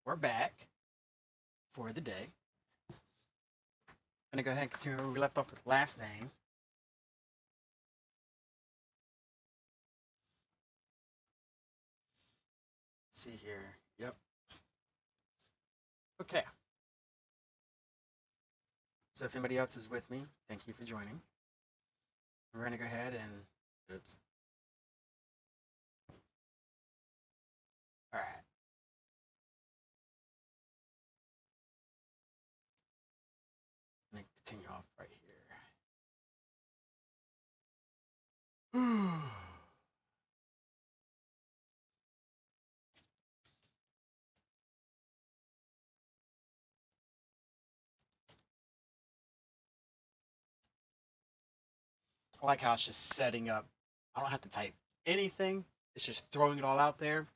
we're back for the day. I'm gonna go ahead and continue where we left off with last name. Let's see here. Yep. Okay. So if anybody else is with me, thank you for joining. We're gonna go ahead and oops. All right. Let me continue off right here. I like how it's just setting up. I don't have to type anything. It's just throwing it all out there.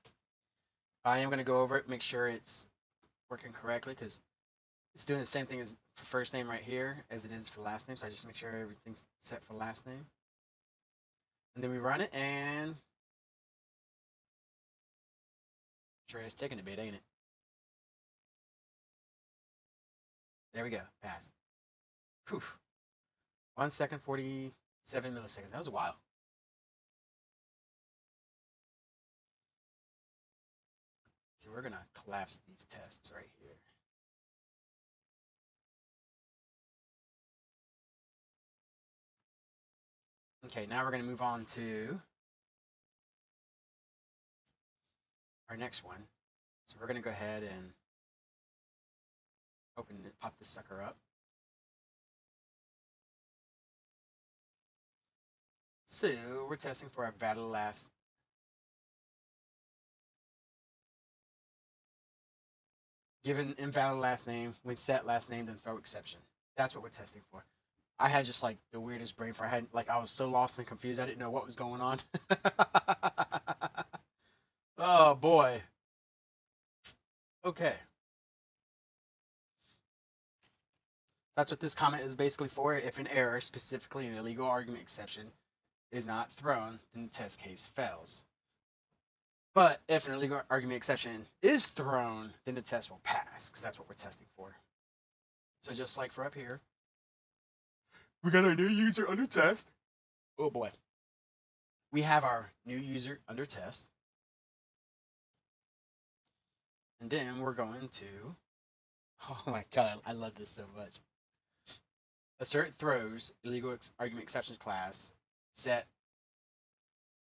I am gonna go over it, make sure it's working correctly because it's doing the same thing as for first name right here as it is for last name. So I just make sure everything's set for last name. And then we run it and sure it's taking a bit, ain't it? There we go. Passed. Whew. 1 second, 47 milliseconds. That was a while. So we're gonna collapse these tests right here. Okay, now we're gonna move on to our next one. So we're gonna go ahead and open it, pop this sucker up. So we're testing for a valid last. Given invalid last name, when set last name, then throw exception. That's what we're testing for. I had just like the weirdest brain fart. I was so lost and confused. I didn't know what was going on. Oh boy. Okay. That's what this comment is basically for. If an error, specifically an illegal argument exception, is not thrown, then the test case fails. But if an illegal argument exception is thrown, then the test will pass, because that's what we're testing for. So just like for up here, we got our new user under test. Oh boy. We have our new user under test. And then we're going to, oh my god, I love this so much. Assert throws illegal argument exceptions class, set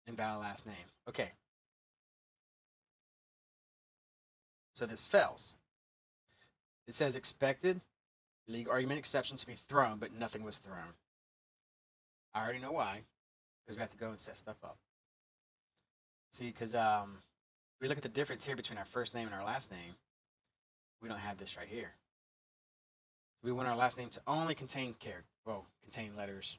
invalid last name. Okay. So this fails. It says expected illegal argument exception to be thrown, but nothing was thrown. I already know why, because we have to go and set stuff up. See, because we look at the difference here between our first name and our last name, we don't have this right here. We want our last name to only contain contain letters.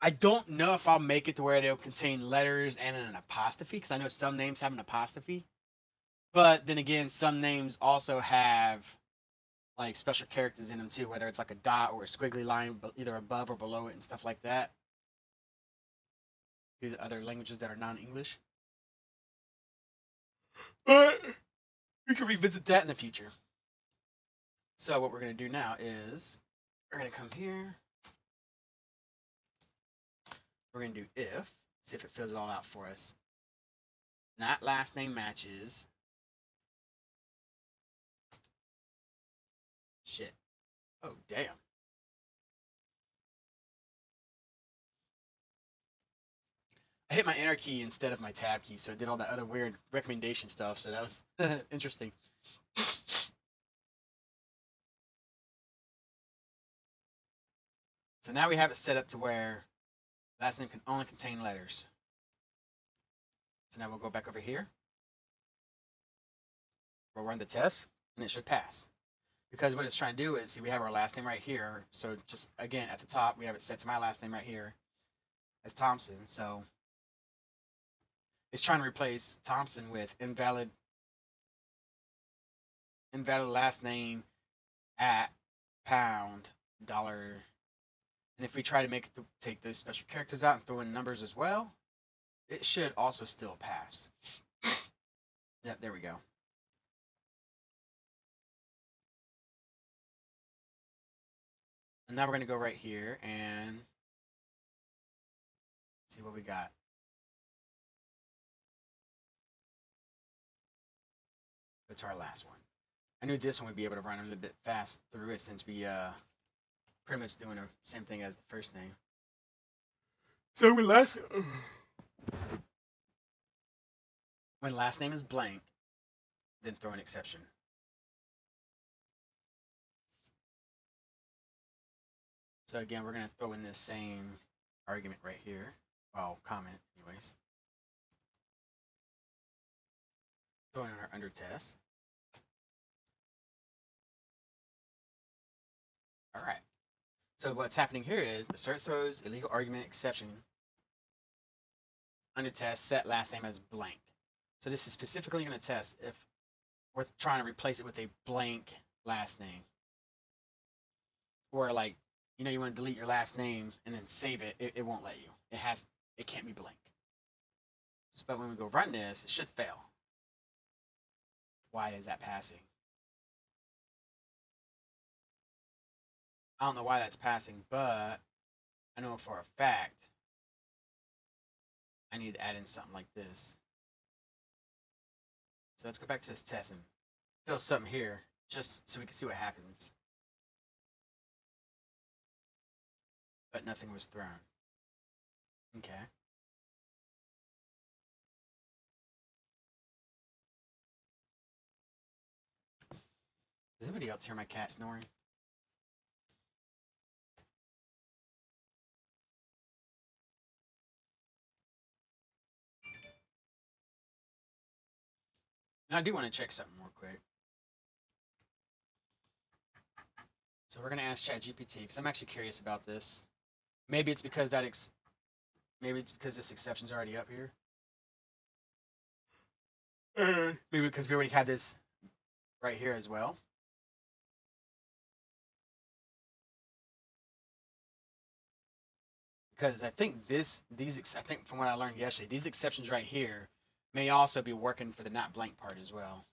I don't know if I'll make it to where they'll contain letters and an apostrophe, because I know some names have an apostrophe. But then again, some names also have like special characters in them too, whether it's like a dot or a squiggly line either above or below it and stuff like that. Through the other languages that are non-English. But we can revisit that in the future. So what we're going to do now is we're going to come here. We're going to do if, see if it fills it all out for us. Not last name matches. Shit. Oh, damn. I hit my enter key instead of my tab key, so it did all that other weird recommendation stuff, so that was interesting. So now we have it set up to where last name can only contain letters. So now we'll go back over here. We'll run the test, and it should pass. Because what it's trying to do is, see, we have our last name right here. So just, again, at the top, we have it set to my last name right here as Thompson. So it's trying to replace Thompson with invalid last name at pound dollar. And if we try to take those special characters out and throw in numbers as well, it should also still pass. Yep, there we go. And now we're going to go right here and see what we got. That's our last one. I knew this one would be able to run a little bit fast through it since we pretty much doing the same thing as the first name. So when last name is blank, then throw an exception. So again, we're going to throw in this same argument right here. Well, comment anyways. Throw in our under test. All right. So what's happening here is assert throws illegal argument exception under test set last name as blank. So this is specifically going to test if we're trying to replace it with a blank last name. Or like, you want to delete your last name and then save it, it won't let you. It can't be blank. But when we go run this, it should fail. Why is that passing? I don't know why that's passing, but I know for a fact I need to add in something like this. So let's go back to this test and fill something here just so we can see what happens. But nothing was thrown. Okay. Does anybody else hear my cat snoring? Now I do want to check something real quick. So we're gonna ask ChatGPT because I'm actually curious about this. Maybe it's because this exception's already up here. Maybe because we already had this right here as well. Because I think I think from what I learned yesterday, these exceptions right here may also be working for the not blank part as well.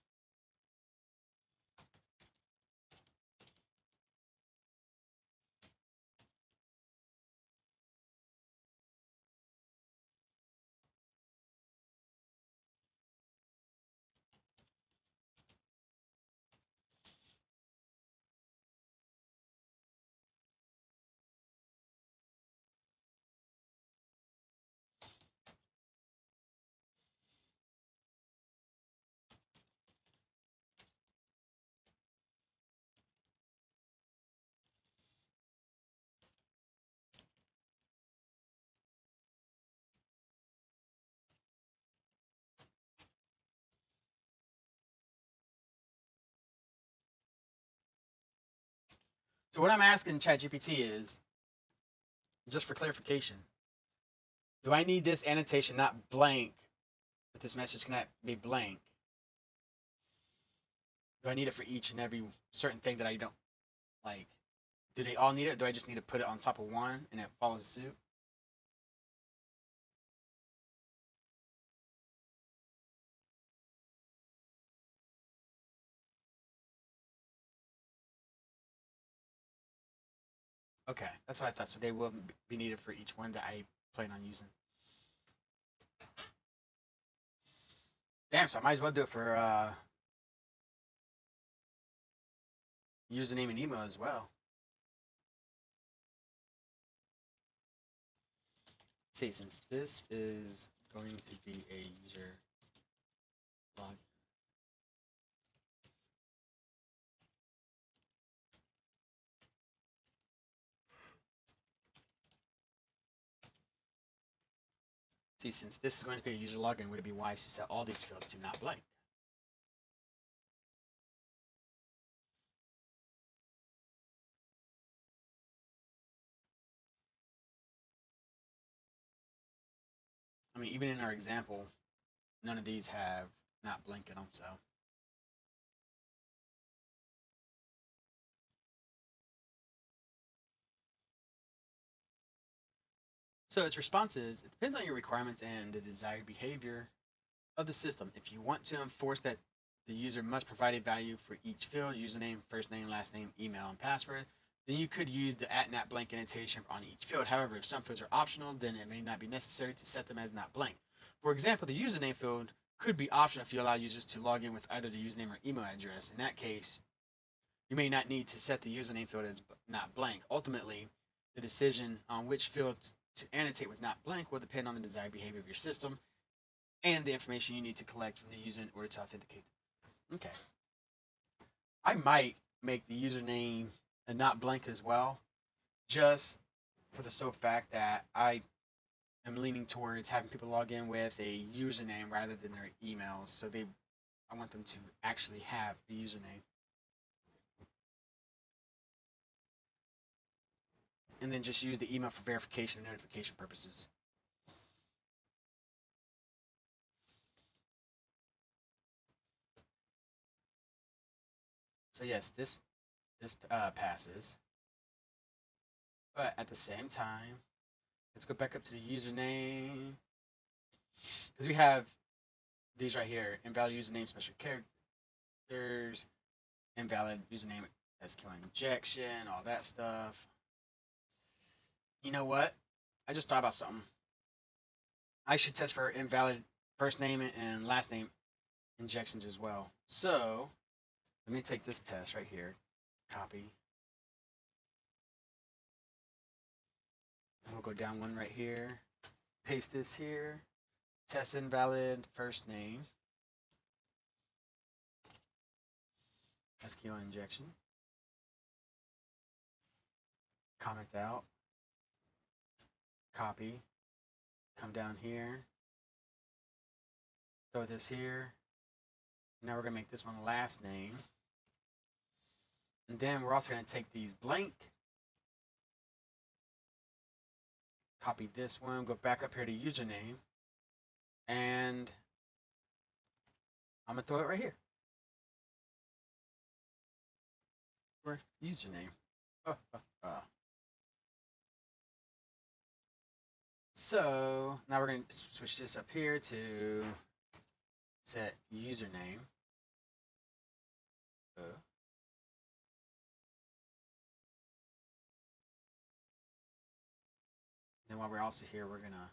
So what I'm asking ChatGPT is, just for clarification, do I need this annotation not blank, but this message cannot be blank? Do I need it for each and every certain thing that I don't like? Do they all need it? Or do I just need to put it on top of one and it follows suit? Okay, that's what I thought. So they will be needed for each one that I plan on using. Damn, so I might as well do it for username and email as well. See, since this is going to be a user login. See, since this is going to be a user login, would it be wise to set all these fields to not blank? I mean, even in our example, none of these have not blank in them, so. So its response is, it depends on your requirements and the desired behavior of the system. If you want to enforce that the user must provide a value for each field, username, first name, last name, email, and password, then you could use the @not blank annotation on each field. However, if some fields are optional, then it may not be necessary to set them as not blank. For example, the username field could be optional if you allow users to log in with either the username or email address. In that case, you may not need to set the username field as not blank. Ultimately, the decision on which field to annotate with not blank will depend on the desired behavior of your system and the information you need to collect from the user in order to authenticate. Okay. I might make the username a not blank as well, just for the sole fact that I am leaning towards having people log in with a username rather than their emails. So I want them to actually have a username. And then just use the email for verification and notification purposes. So yes, this passes. But at the same time, let's go back up to the username. Because we have these right here: invalid username, special characters, invalid username, SQL injection, all that stuff. You know what? I just thought about something. I should test for invalid first name and last name injections as well. So let me take this test right here. Copy. And we'll go down one right here. Paste this here. Test invalid first name. SQL injection. Comment out. Copy. Come down here. Throw this here. Now we're going to make this one last name. And then we're also going to take these blank. Copy this one. Go back up here to username. And I'm going to throw it right here. For username. So now we're going to switch this up here to set username. Then while we're also here, we're going to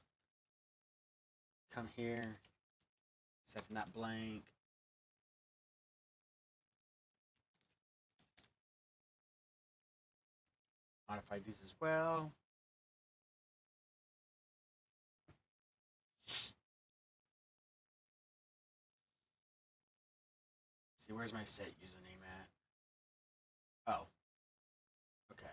come here, set not blank. Modify these as well. See, where's my set username at? Oh, okay.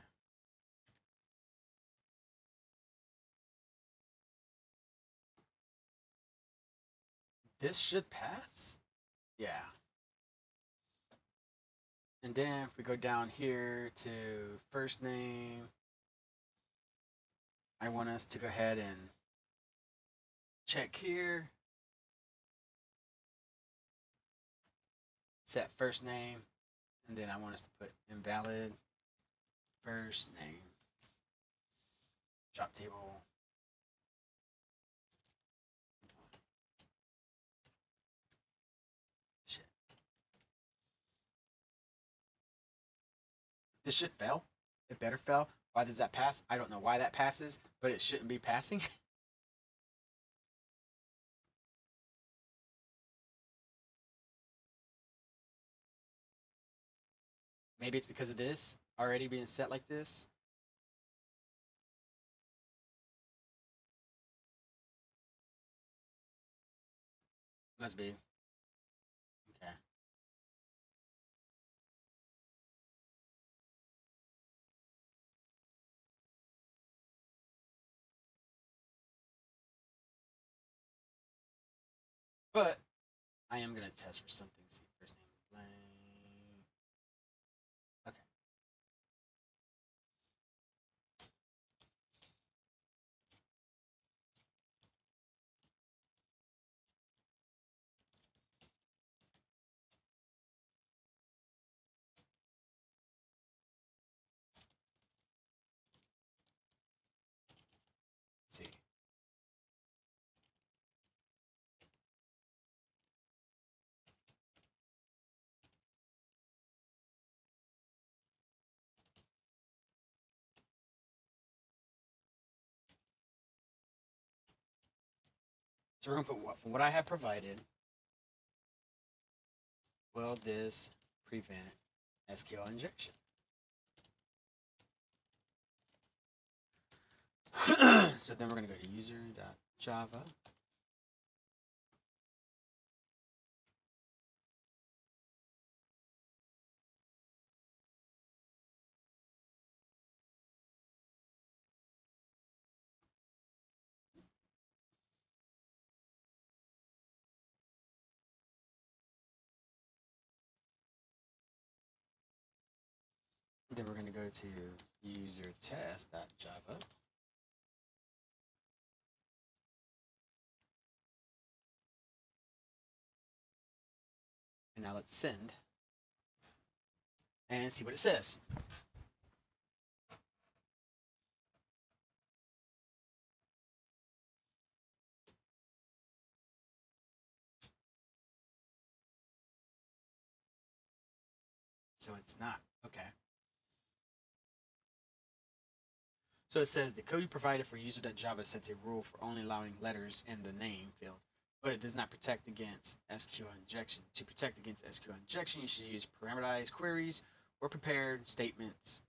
This should pass? Yeah. And then if we go down here to first name, I want us to go ahead and check here. Set first name, and then I want us to put invalid first name. Drop table. Shit. This should fail. It better fail. Why does that pass? I don't know why that passes, but it shouldn't be passing. Maybe it's because of this already being set like this. Must be. Okay. But I am gonna test for something. See, first name blank. Okay. Let's see. So we're going to put from what I have provided, will this prevent SQL injection? So then we're going to go to user.java. Then we're going to go to user.test.java. And now let's send and see what it says. So it's not. Okay. So it says the code you provided for user.java sets a rule for only allowing letters in the name field, but it does not protect against SQL injection. To protect against SQL injection, you should use parameterized queries or prepared statements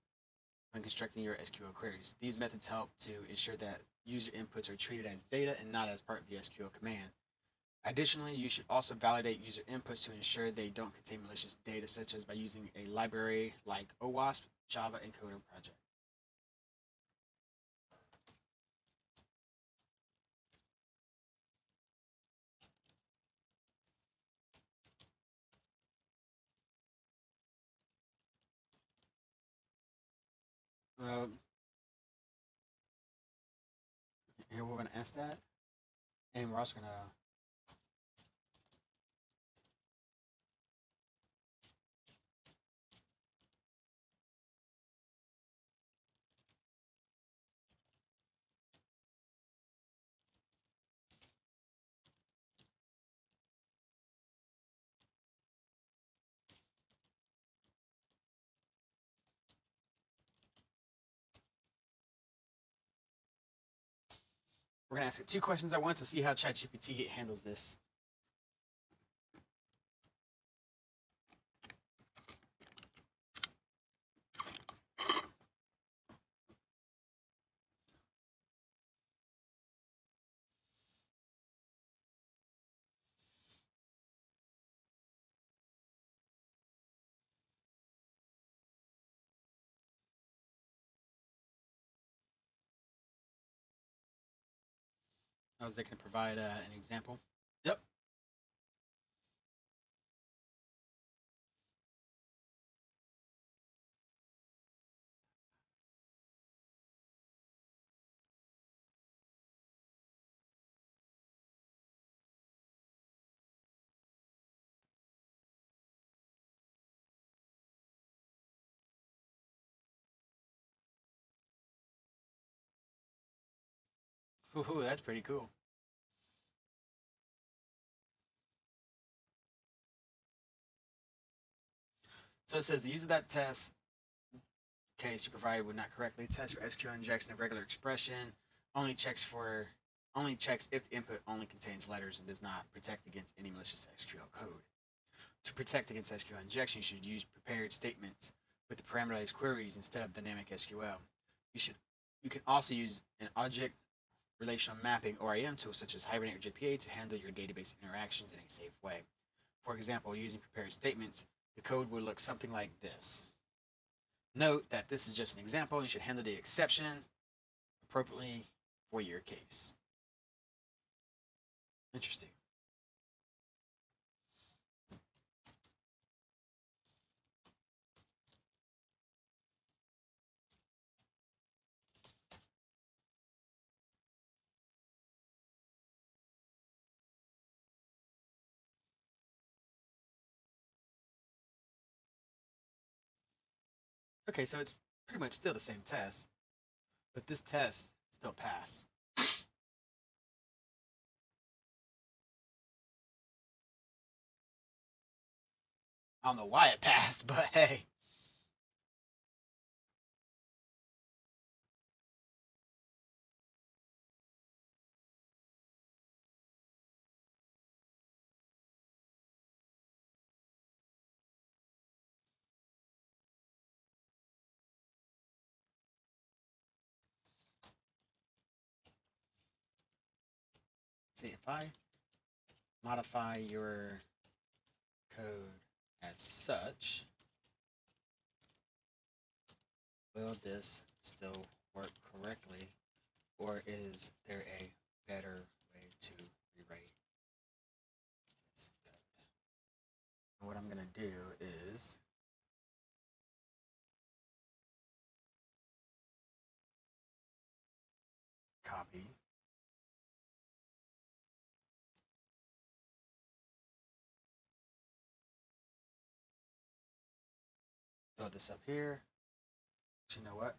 when constructing your SQL queries. These methods help to ensure that user inputs are treated as data and not as part of the SQL command. Additionally, you should also validate user inputs to ensure they don't contain malicious data, such as by using a library like OWASP Java Encoder Project. Here we're going to ask that, and we're also going to ask it two questions at once to see how ChatGPT handles this. I was going to provide an example. Yep. Ooh, that's pretty cool. So it says the user that test case you provided would not correctly test for SQL injection of regular expression. Only checks if the input only contains letters and does not protect against any malicious SQL code. To protect against SQL injection, you should use prepared statements with the parameterized queries instead of dynamic SQL. You can also use an object relational mapping ORM tool such as Hibernate or JPA to handle your database interactions in a safe way. For example, using prepared statements, the code would look something like this. Note that this is just an example. You should handle the exception appropriately for your case. Interesting. Okay, so it's pretty much still the same test, but this test still passed. I don't know why it passed, but hey. see if I modify your code as such, will this still work correctly, or is there a better way to rewrite this code? And what I'm going to do is copy, throw this up here. But you know what?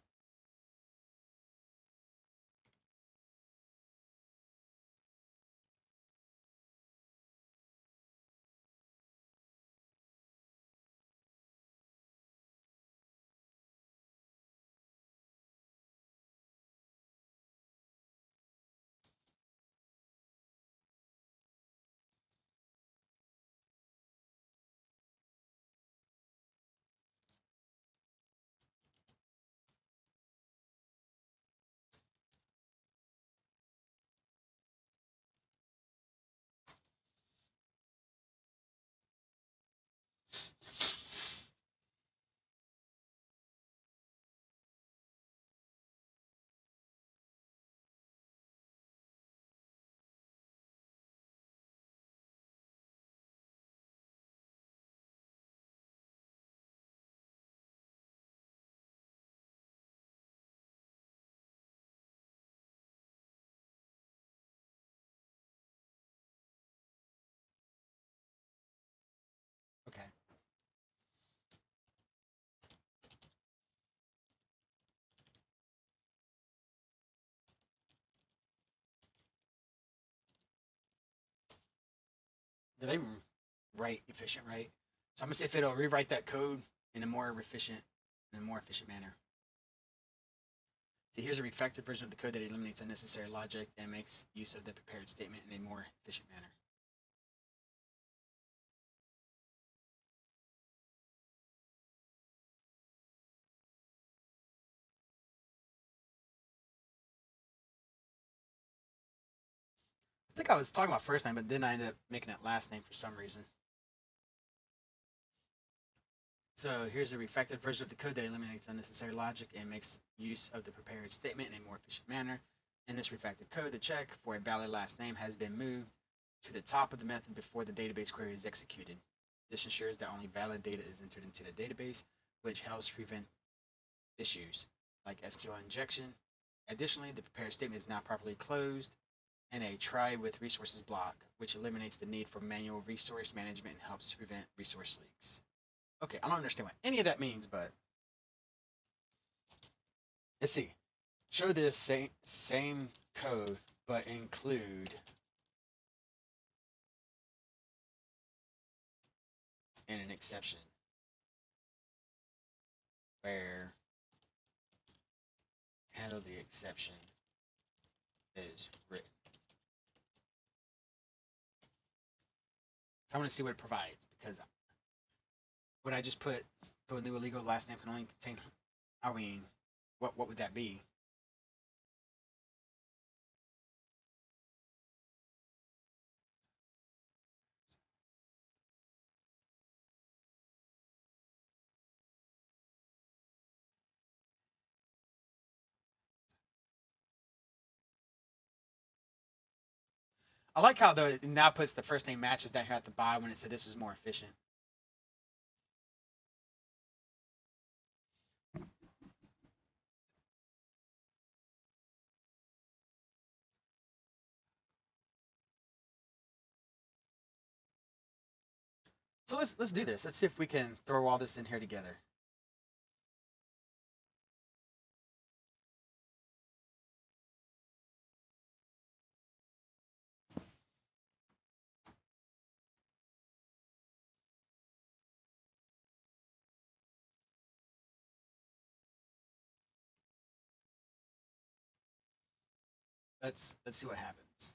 Okay. Did I write efficient right? So I'm gonna see if it'll rewrite that code in a more efficient manner. See, here's a refactored version of the code that eliminates unnecessary logic and makes use of the prepared statement in a more efficient manner. I think I was talking about first name, but then I ended up making it last name for some reason. So here's a refactored version of the code that eliminates unnecessary logic and makes use of the prepared statement in a more efficient manner. In this refactored code, the check for a valid last name has been moved to the top of the method before the database query is executed. This ensures that only valid data is entered into the database, which helps prevent issues like SQL injection. Additionally, the prepared statement is now properly closed in a try with resources block, which eliminates the need for manual resource management and helps prevent resource leaks. Okay, I don't understand what any of that means, but let's see. Show this same code, but include in an exception where handle the exception is written. So I want to see what it provides, because would I just put the new illegal last name can only contain, I mean, what would that be? I like how it now puts the first name matches down here at the bottom when it said this was more efficient. So let's do this. Let's see if we can throw all this in here together. Let's see what happens.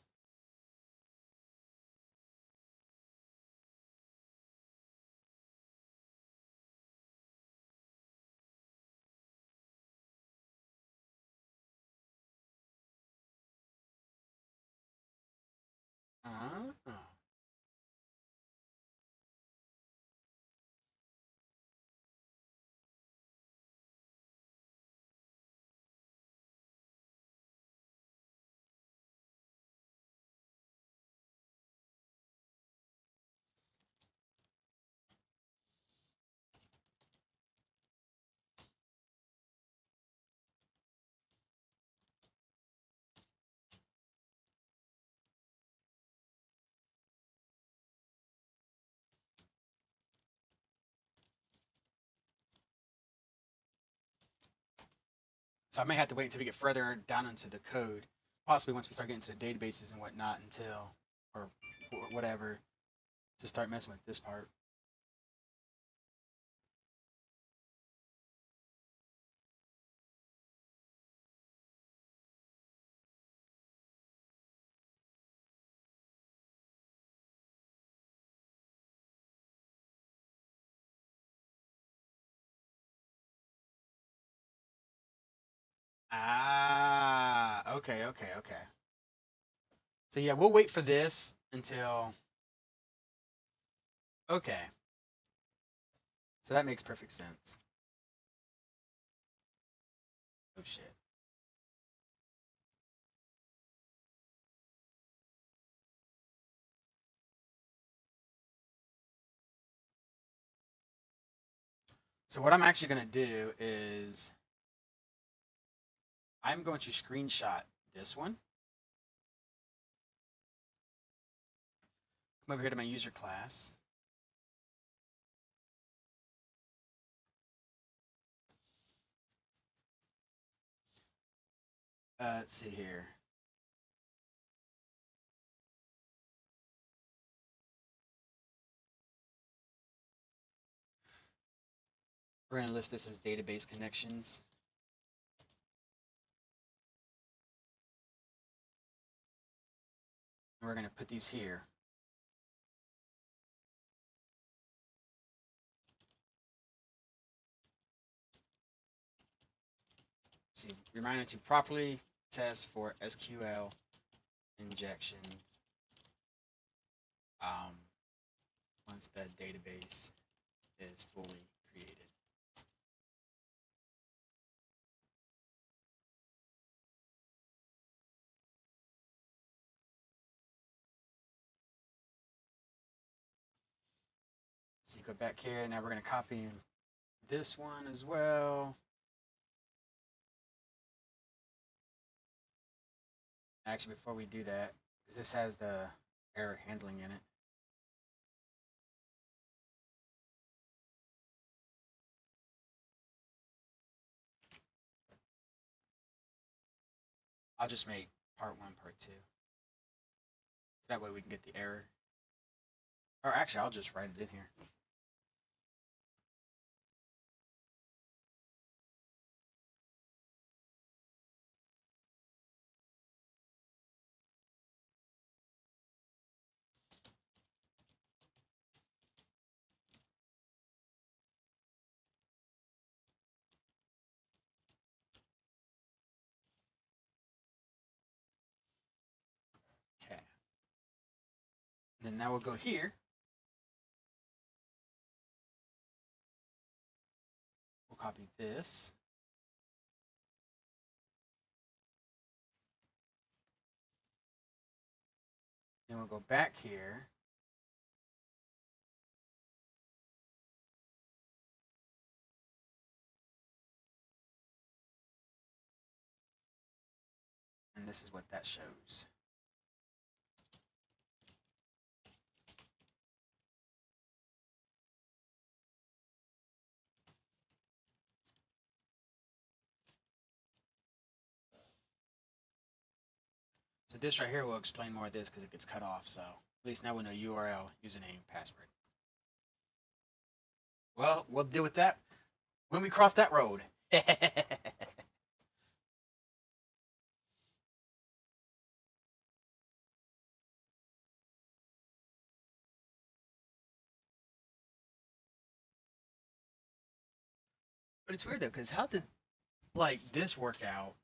So I may have to wait until we get further down into the code, possibly once we start getting to the databases and whatnot, until or whatever, to start messing with this part. Ah, okay, okay, okay. So yeah, we'll wait for this until. Okay, so that makes perfect sense. Oh shit. So what I'm actually gonna do is I'm going to screenshot this one. Come over here to my user class. Let's see here. We're gonna list this as database connections. And we're gonna put these here. See, reminder to properly test for SQL injections um, once the database is fully created. So you go back here, now we're gonna copy this one as well. Actually, before we do that, because this has the error handling in it, I'll just make part one, part two. That way we can get the error. Or actually, I'll just write it in here. Okay. And then now we'll go here. We'll copy this. Then we'll go back here. And this is what that shows. So this right here will explain more of this because it gets cut off. So at least now we know URL, username, password. Well, we'll deal with that when we cross that road. But it's weird though, because how did like this work out?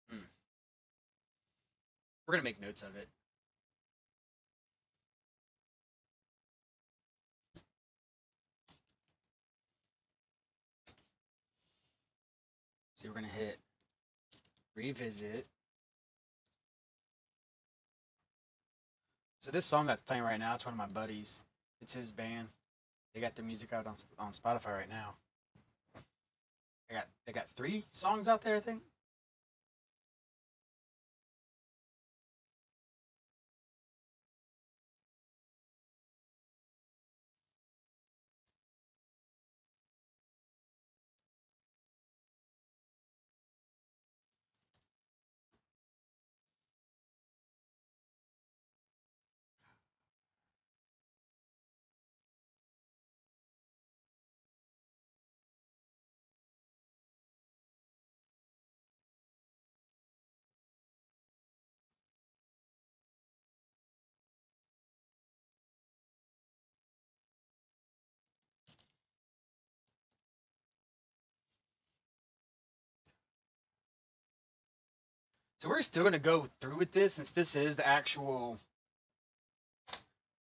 Hmm. We're gonna make notes of it. So we're gonna hit revisit. So this song that's playing right now, it's one of my buddies. It's his band. They got their music out on Spotify right now. They got 3 songs out there, I think. So we're still gonna go through with this since this is the actual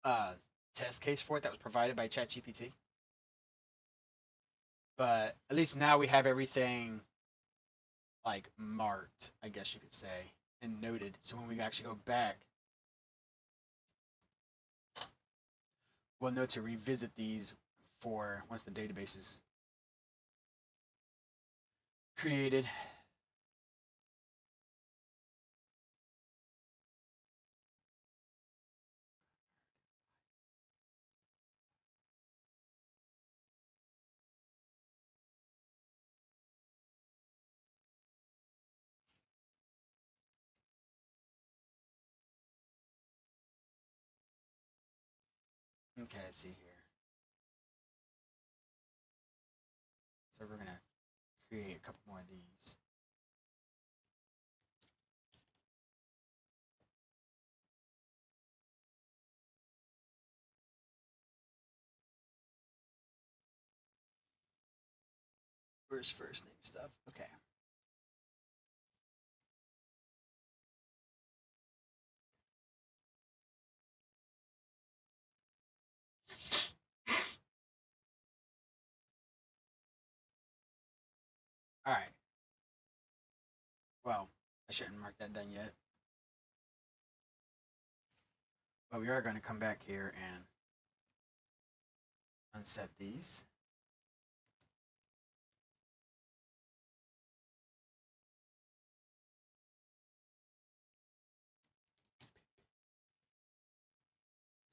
uh, test case for it that was provided by ChatGPT. But at least now we have everything like marked, I guess you could say, and noted. So when we actually go back, we'll know to revisit these for once the database is created. Okay, let's see here. So we're gonna create a couple more of these. Where's first name stuff? Okay. All right. Well, I shouldn't mark that done yet. But we are going to come back here and unset these.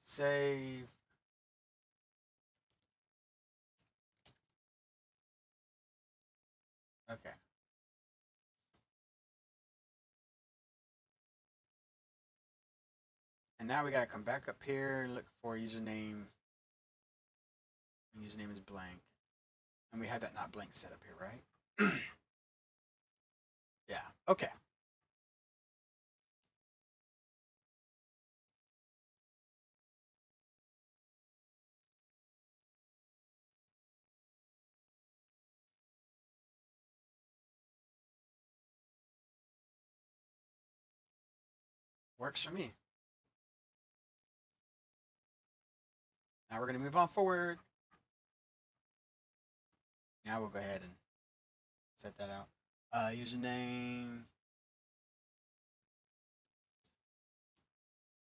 Save. Okay. And now we got to come back up here and look for username. And username is blank. And we had that not blank set up here, right? Yeah. Okay. Works for me. Now we're going to move on forward. Now we'll go ahead and set that out. Username.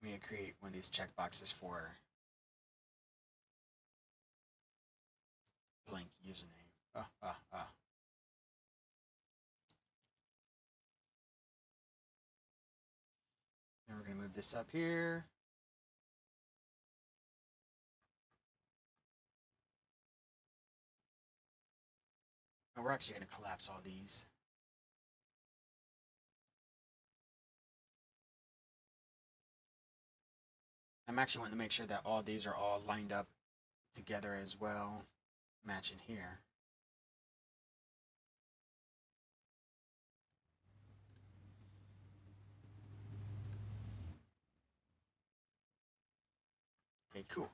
I'm going to create one of these checkboxes for blank username. Then we're going to move this up here. And we're actually going to collapse all these. I'm actually wanting to make sure that all these are all lined up together as well, matching here. Okay, cool.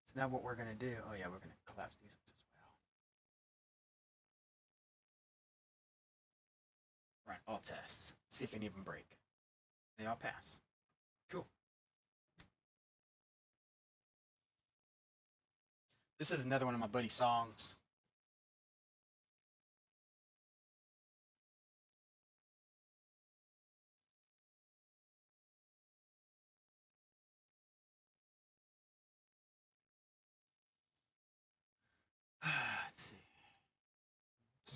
So now what we're going to do, oh yeah, we're going to collapse these as well. Run all tests. See if any of them break. They all pass. Cool. This is another one of my buddy songs.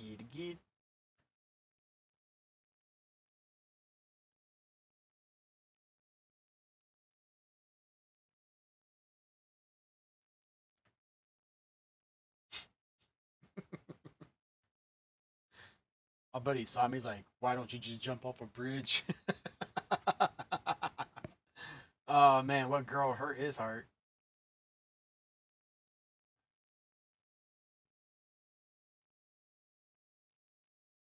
Gid. My buddy saw me. He's like, "Why don't you just jump off a bridge?" Oh man, what girl hurt his heart?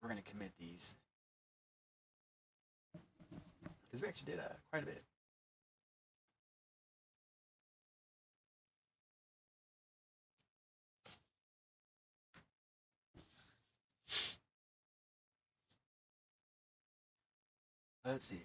We're gonna commit these because we actually did quite a bit. Let's see.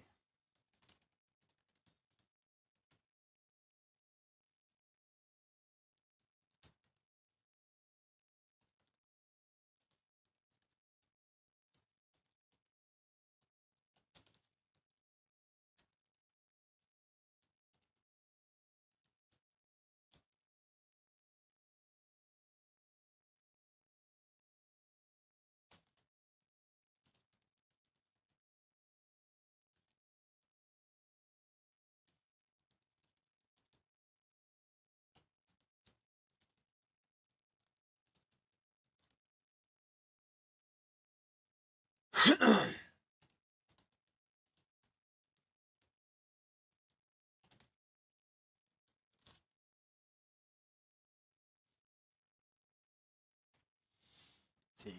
See,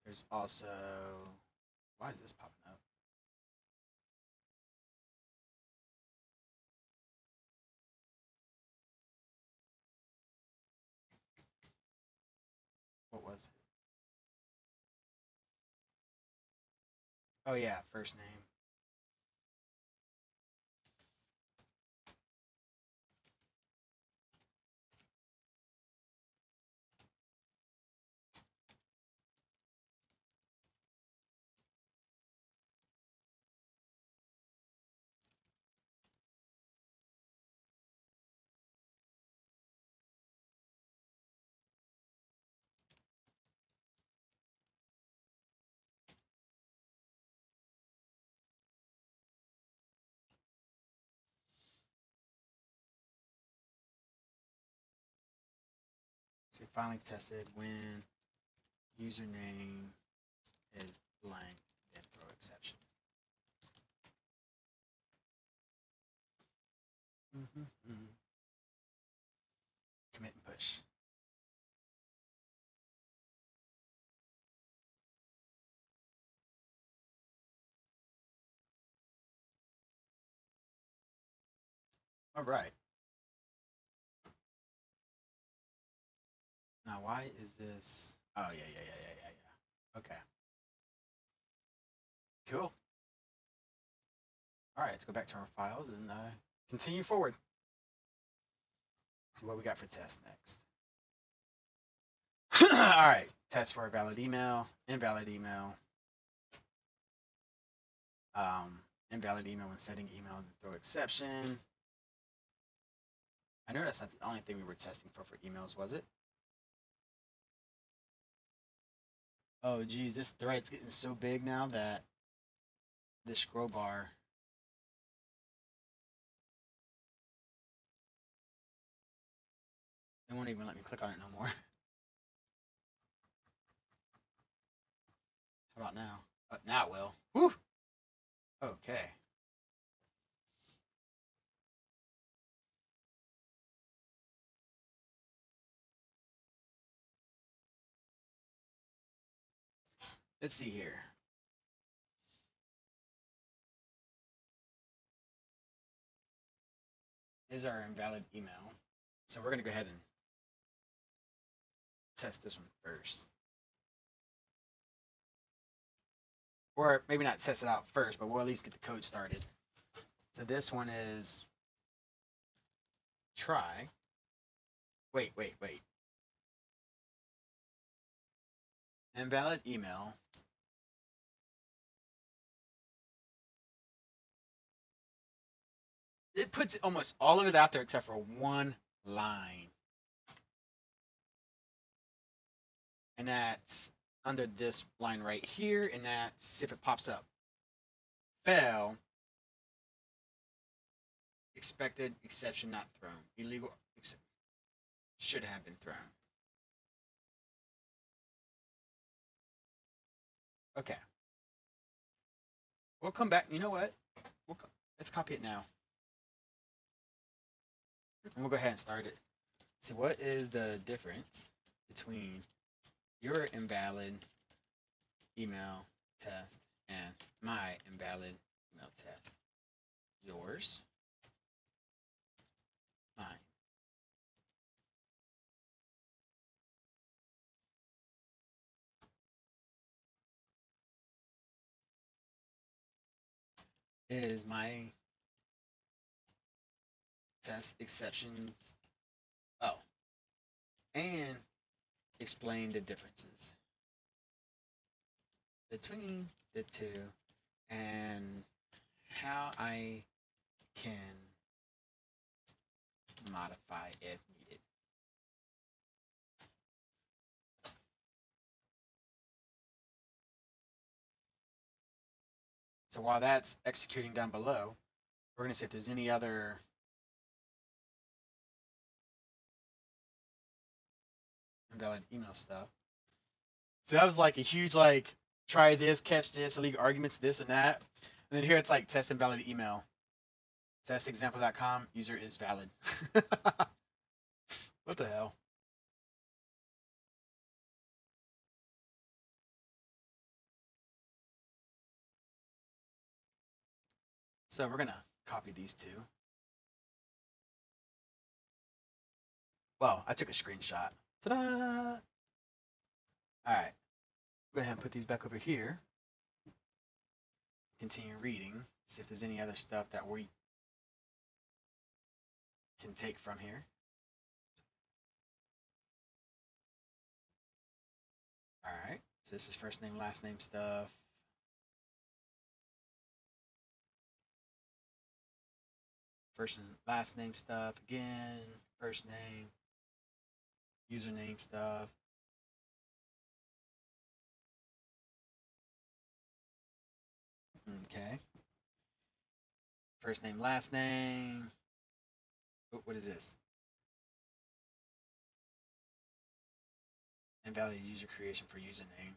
there's also why is this popping up? What was it? Oh yeah, first name. So finally tested when username is blank, then throw exception. Commit and push. All right. Now why is this? Oh yeah. Okay. Cool. All right, let's go back to our files and continue forward. See what we got for test next. All right, test for a valid email, invalid email. Invalid email when setting email throw exception. I know that's not the only thing we were testing for emails, was it? Oh geez, this thread's getting so big now that this scroll bar. It won't even let me click on it no more. How about now? Now it will. Woo! Okay. Let's see here. Here's our invalid email. So we're going to go ahead and test this one first. Or maybe not test it out first, but we'll at least get the code started. So this one is try. Wait. Invalid email. It puts almost all of it out there except for one line. And that's under this line right here, and that's if it pops up. Fail. Expected exception not thrown. Illegal should have been thrown. Okay. We'll come back. You know what? Let's copy it now. And we'll go ahead and start it. See, what is the difference between your invalid email test and my invalid email test? Yours, mine. Is my test exceptions. Oh, and explain the differences between the two and how I can modify if needed. So while that's executing down below, we're going to see if there's any other invalid email stuff. So that was like a huge like try this, catch this, illegal arguments, this and that. And then here it's like test invalid email. Testexample.com, user is valid. What the hell? So we're gonna copy these two. Well, I took a screenshot. Ta-da! Alright. Go ahead and put these back over here. Continue reading. See if there's any other stuff that we can take from here. Alright. So this is first name, last name stuff. First and last name stuff again. First name. Username stuff. Okay. First name, last name. Oh, what is this? Invalid user creation for username.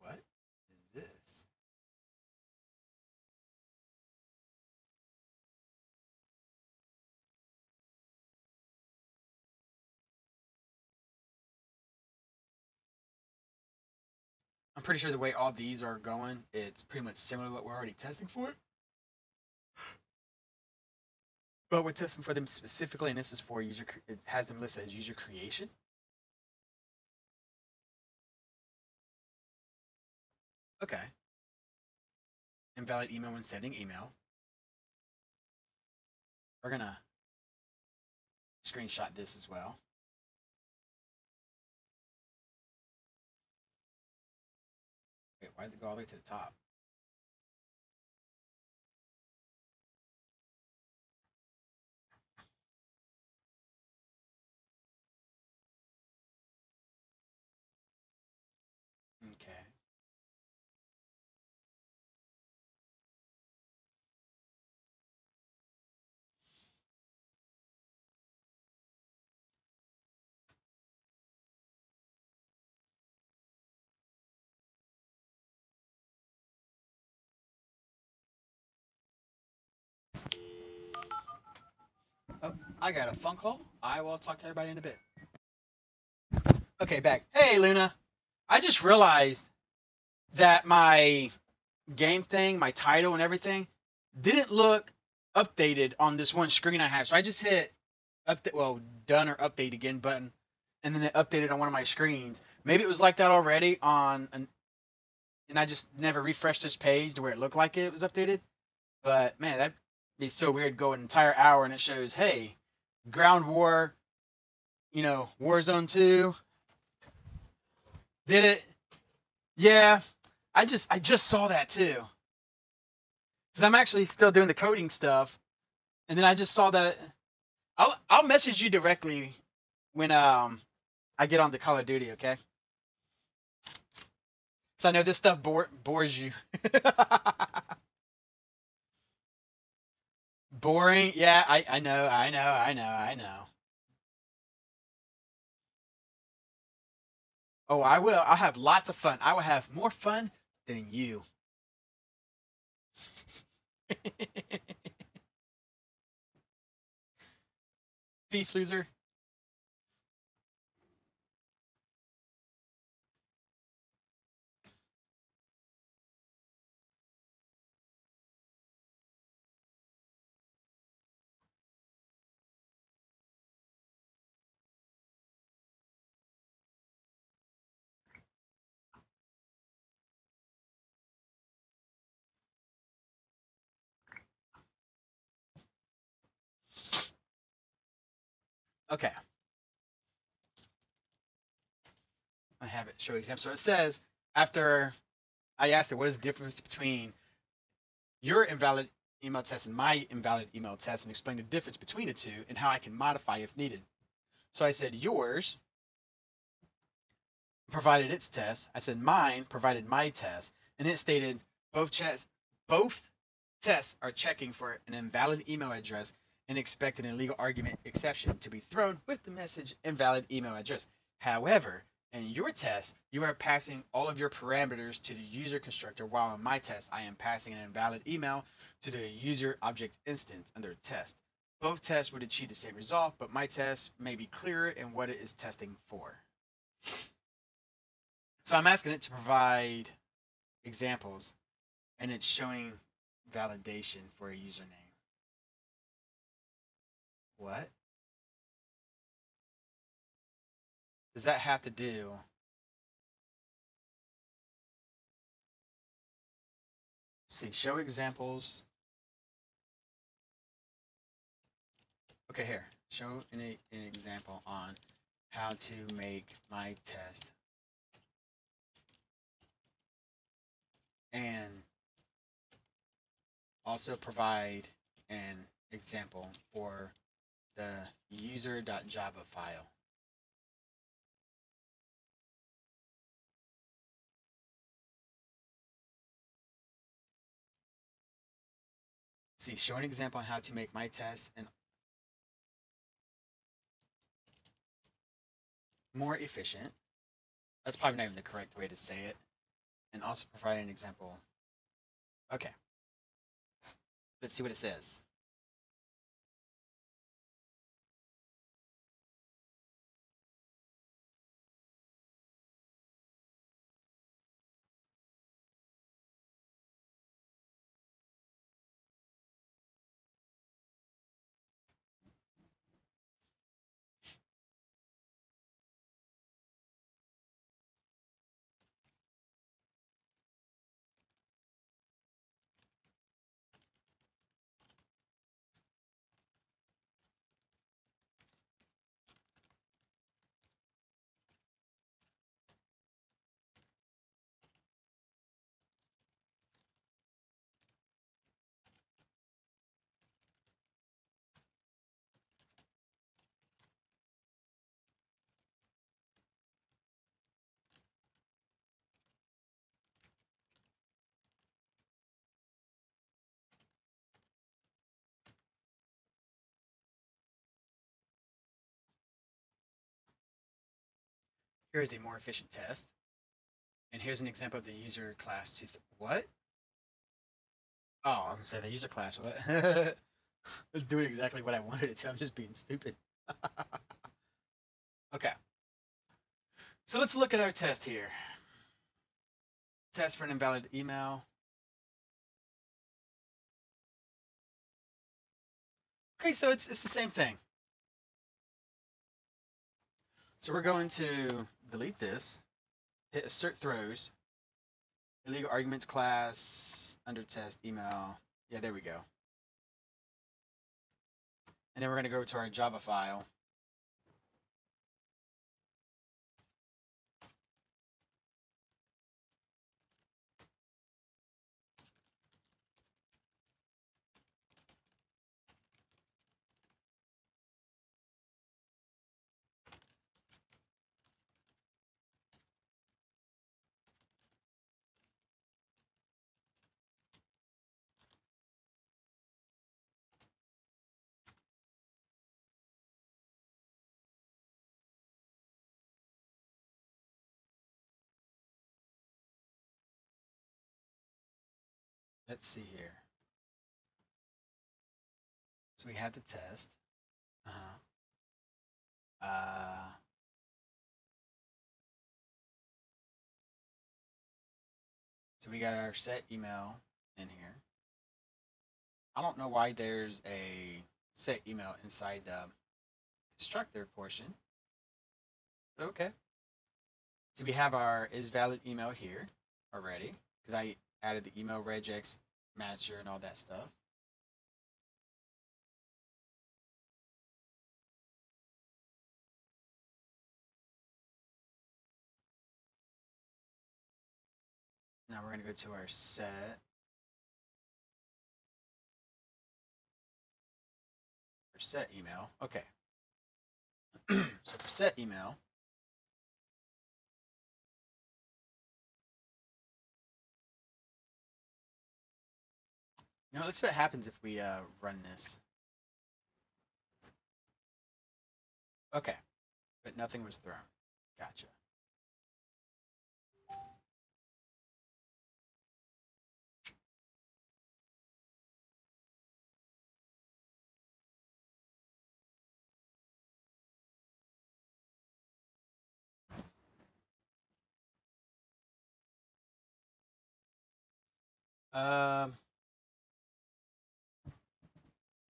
What is this? I'm pretty sure the way all these are going, it's pretty much similar to what we're already testing for. But we're testing for them specifically, and this is for user. It has them listed as user creation. Okay. Invalid email when sending email. We're gonna screenshot this as well. Wait, why did it go all the way to the top? Okay. Oh, I got a phone call. I will talk to everybody in a bit. Okay, back. Hey, Luna. I just realized that my game thing, my title and everything, didn't look updated on this one screen I have. So I just hit done or update again button, and then it updated on one of my screens. Maybe it was like that already and I just never refreshed this page to where it looked like it was updated. But man, that'd be so weird. Go an entire hour and it shows, hey, Ground War, Warzone 2. Did it? Yeah. I just saw that too. Because I'm actually still doing the coding stuff. And then I just saw that. I'll message you directly when I get on to Call of Duty, okay? So I know this stuff bores you. Boring? Yeah, I know, I know. Oh, I will. I'll have lots of fun. I will have more fun than you. Peace, loser. Okay, I have it. Show example. So it says after I asked it, what is the difference between your invalid email test and my invalid email test, and explain the difference between the two and how I can modify if needed. So I said yours provided its test. I said mine provided my test, and it stated both tests are checking for an invalid email address and expecting a legal argument exception to be thrown with the message invalid email address. However, in your test, you are passing all of your parameters to the user constructor, while in my test, I am passing an invalid email to the user object instance under test. Both tests would achieve the same result, but my test may be clearer in what it is testing for. So I'm asking it to provide examples, and it's showing validation for a username. What does that have to do? See, show examples. Okay, here. Show an example on how to make my test and also provide an example for the user.java file. See, show an example on how to make my test and more efficient. That's probably not even the correct way to say it. And also provide an example. Okay, let's see what it says. Here is a more efficient test. And here's an example of the user class. What? Oh, I'm gonna say the user class. What? It's doing exactly what I wanted it to. I'm just being stupid. Okay. So let's look at our test here. Test for an invalid email. Okay, so it's the same thing. So we're going to delete this, hit assert throws, illegal arguments class, under test email. Yeah, there we go. And then we're going to go to our Java file. let's see here. So we had the test. Uh-huh. Uh, so we got our set email in here. I don't know why there's a set email inside the constructor portion, but okay. So we have our is valid email here already because I added the email regex matcher and all that stuff. Now we're going to go to our set email. Okay. So for set email, let's see what happens if we run this. Okay, but nothing was thrown. Gotcha. Um,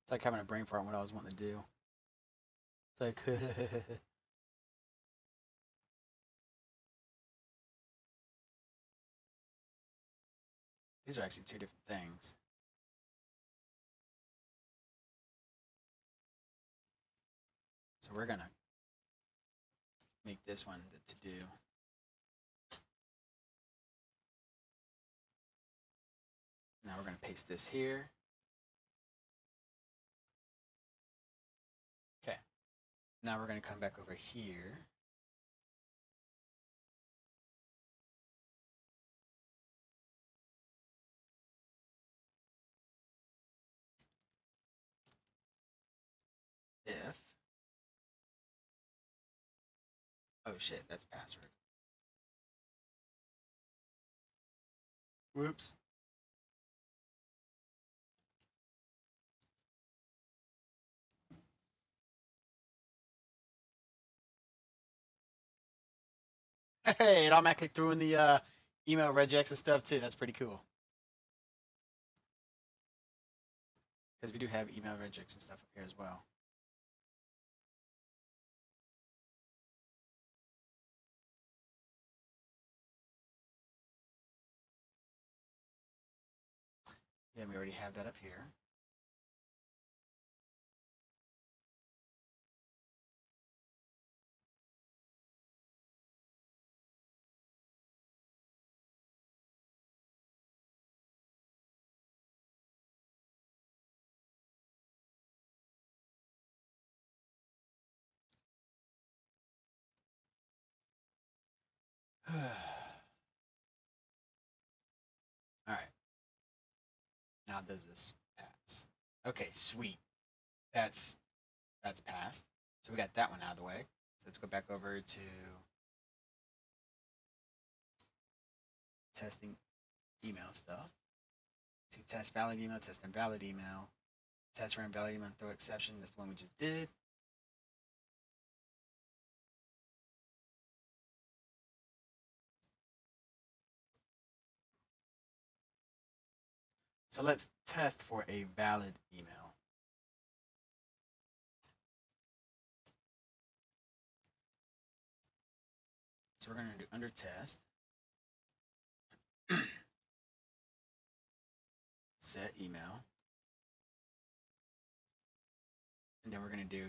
it's like having a brain fart on what I was wanting to do. It's like, these are actually two different things. So we're gonna make this one the to do. Now we're gonna paste this here. Okay. Now we're gonna come back over here. If, oh shit, that's password. Whoops. Hey, it automatically threw in the email regex and stuff too. That's pretty cool. Because we do have email regex and stuff up here as well. Yeah, we already have that up here. All right. Now does this pass? Okay, sweet. That's passed. So we got that one out of the way. So let's go back over to testing email stuff. See test valid email, test invalid email, test run valid email, throw exception. That's the one we just did. So let's test for a valid email. So we're going to do under test, set email, and then we're going to do,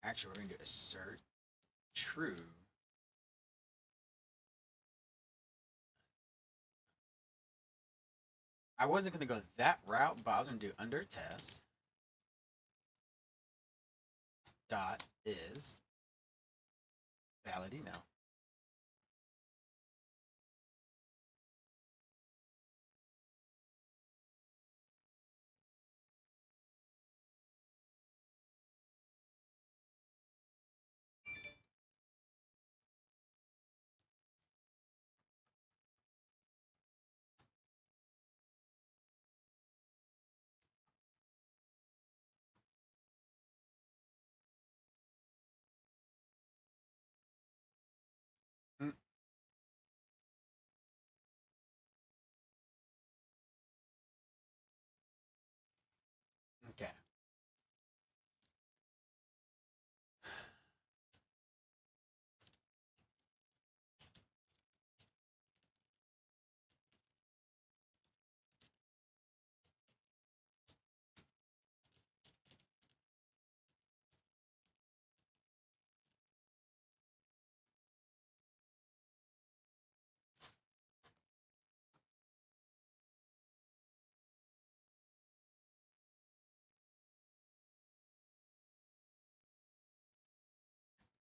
actually we're going to do assert true. I wasn't going to go that route, but I was going to do under test dot is valid email.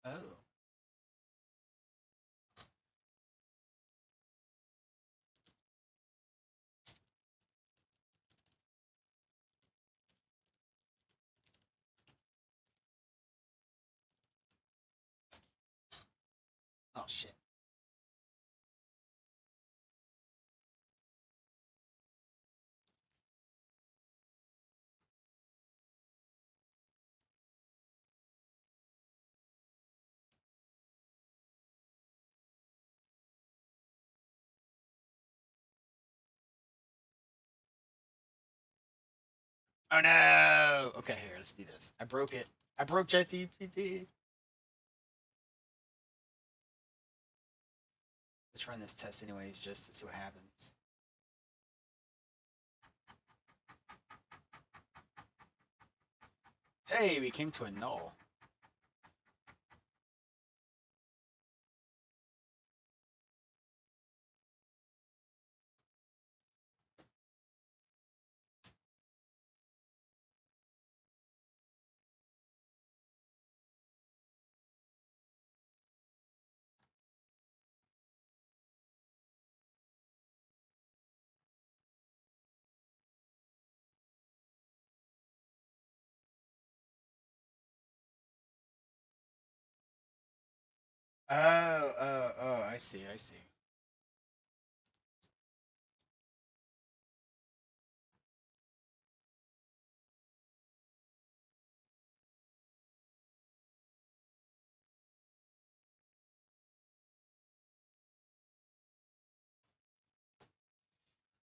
Oh. Oh shit. Oh no. Okay, here, let's do this. I broke it. I broke ChatGPT. Let's run this test anyways, just to see what happens. Hey, we came to a null. Oh, I see, I see.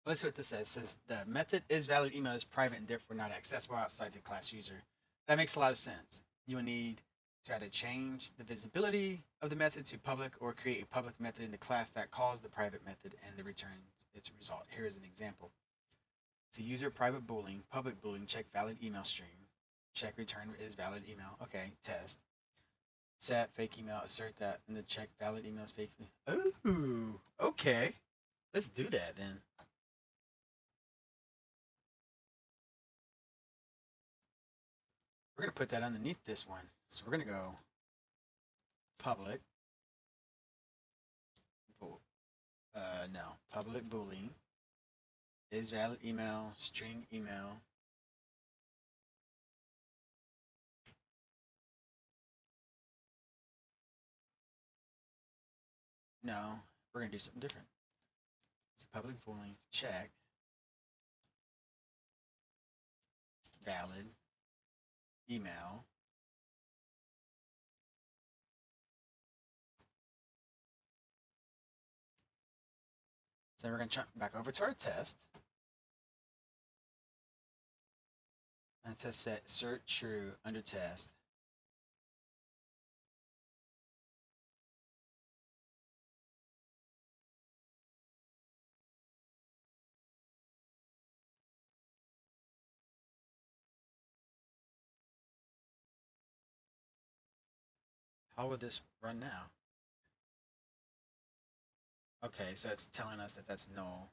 Let's see what this says. It says the method is valid email is private and therefore not accessible outside the class user. That makes a lot of sense. You will need to either change the visibility of the method to public or create a public method in the class that calls the private method and then returns its result. Here is an example. To user private boolean, public boolean, check valid email stream. Check return is valid email. Okay, test. Set fake email, assert that, and then check valid email is fake. Ooh, okay. Let's do that then. We're gonna put that underneath this one. So we're gonna go public, no, public boolean is valid email, string email. No, we're gonna do something different. It's public boolean check valid email. So we're gonna jump back over to our test. And it says set cert true under test. How will this run now? Okay, so it's telling us that that's null.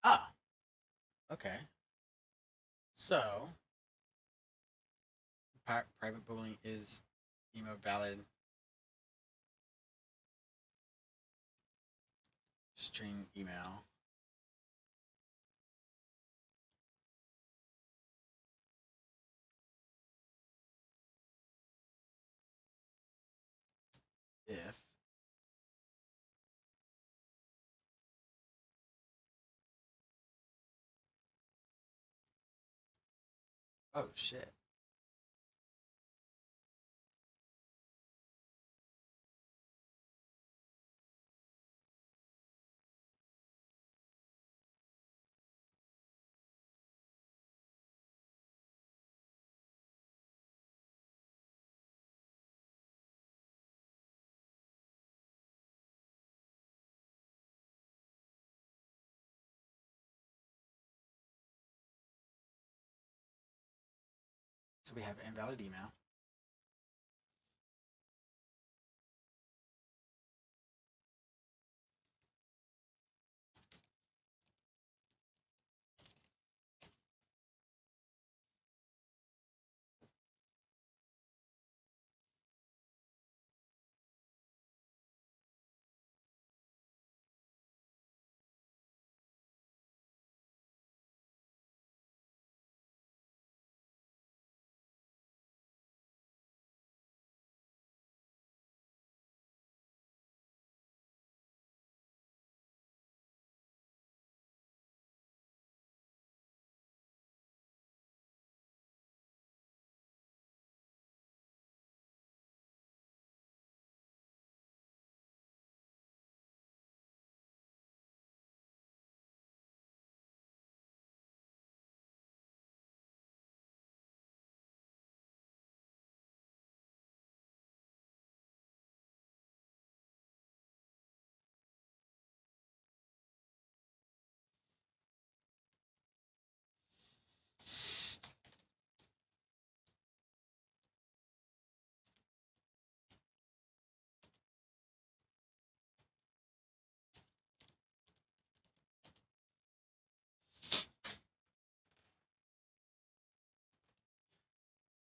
Ah, okay. So private boolean is email valid string email. If Oh shit. So we have invalid email.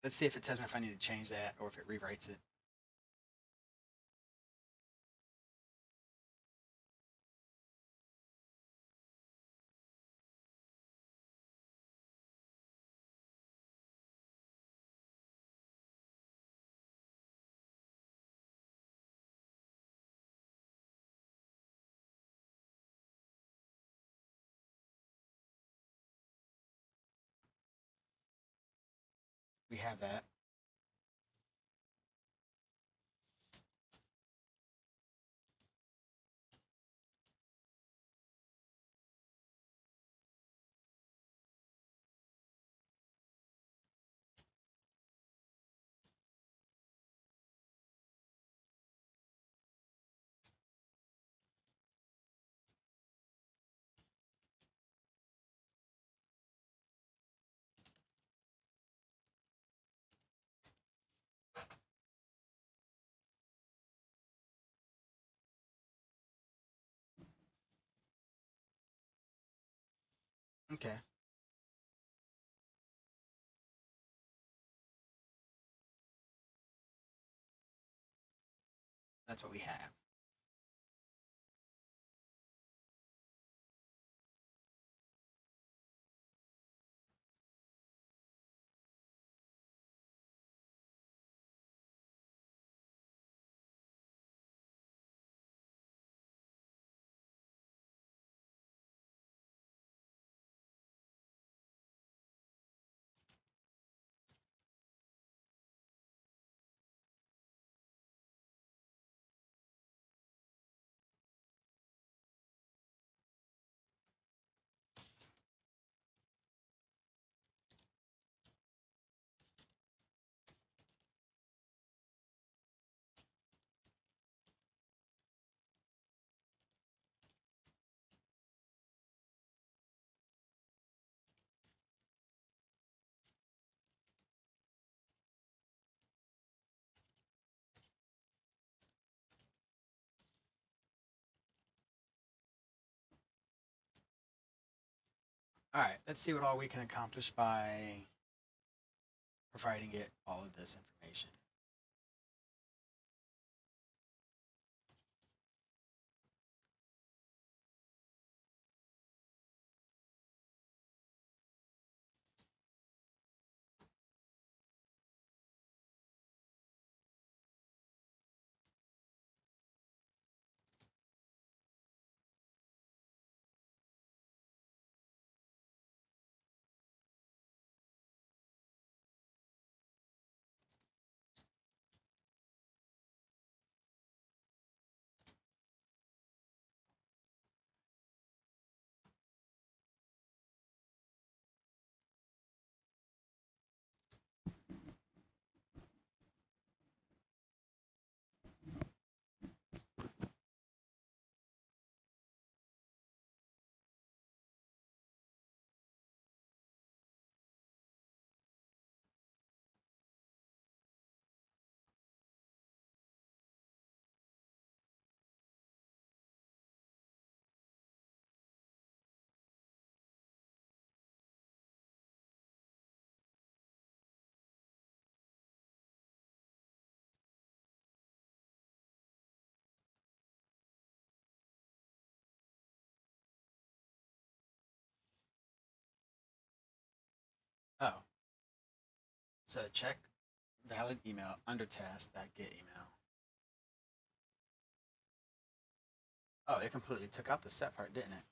Let's see if it tells me if I need to change that or if it rewrites it. We have that. Okay. That's what we have. All right. Let's see what all we can accomplish by providing it all of this information. So check valid email under task that get email. Oh, it completely took out the set part, didn't it?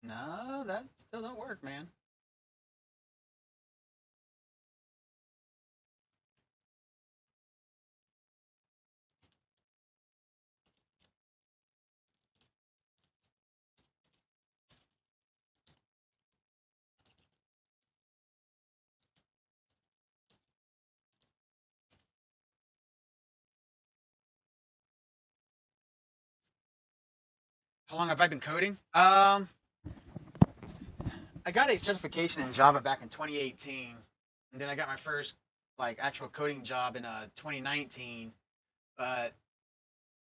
No, that still don't work, man. How long have I been coding? I got a certification in Java back in 2018, and then I got my first like actual coding job in 2019. But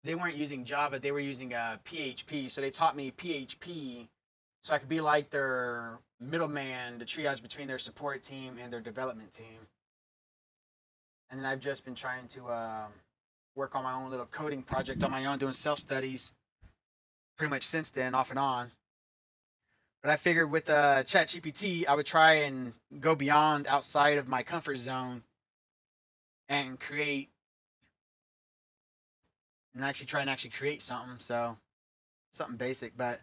they weren't using Java; they were using PHP. So they taught me PHP, so I could be like their middleman, the triage between their support team and their development team. And then I've just been trying to work on my own little coding project on my own, doing self studies pretty much since then, off and on. But I figured with ChatGPT, I would try and go beyond outside of my comfort zone and create and actually try and actually create something. So something basic, but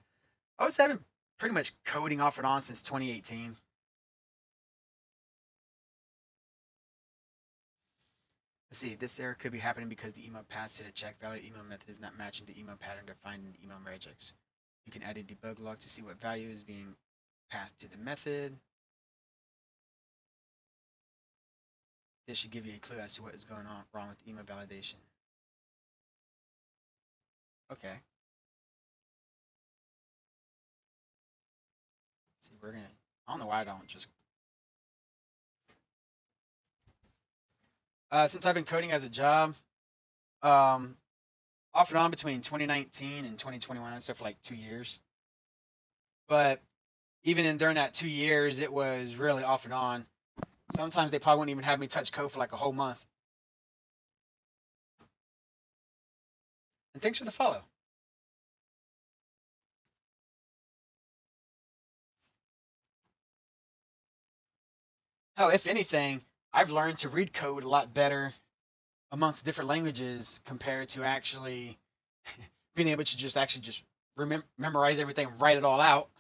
I was having pretty much coding off and on since 2018. Let's see, this error could be happening because the email passed to the check value email method is not matching the email pattern defined in the email regex. You can add a debug log to see what value is being passed to the method. This should give you a clue as to what is going on wrong with email validation. Okay. See, we're gonna. I don't know why I don't just. Since I've been coding as a job, um, off and on between 2019 and 2021, so for like 2 years. But even in during that 2 years, it was really off and on. Sometimes they probably wouldn't even have me touch code for like a whole month. And thanks for the follow. Hell, if anything, I've learned to read code a lot better amongst different languages compared to actually being able to just memorize everything and write it all out.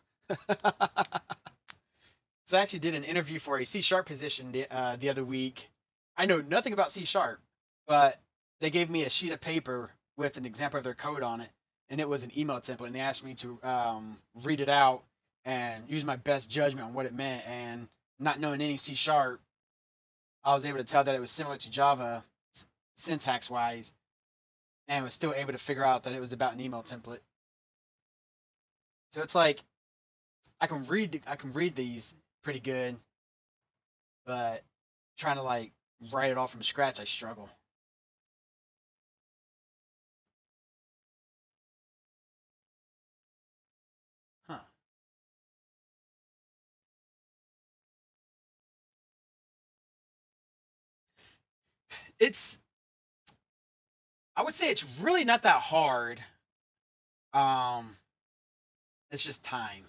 So I actually did an interview for a C sharp position the other week. I know nothing about C sharp, but they gave me a sheet of paper with an example of their code on it, and it was an email template, and they asked me to read it out and use my best judgment on what it meant. And not knowing any C sharp, I was able to tell that it was similar to Java syntax wise, and was still able to figure out that it was about an email template. So it's like I can read these pretty good, but trying to like write it all from scratch, I struggle. Huh. It's I would say it's really not that hard. Um, it's just time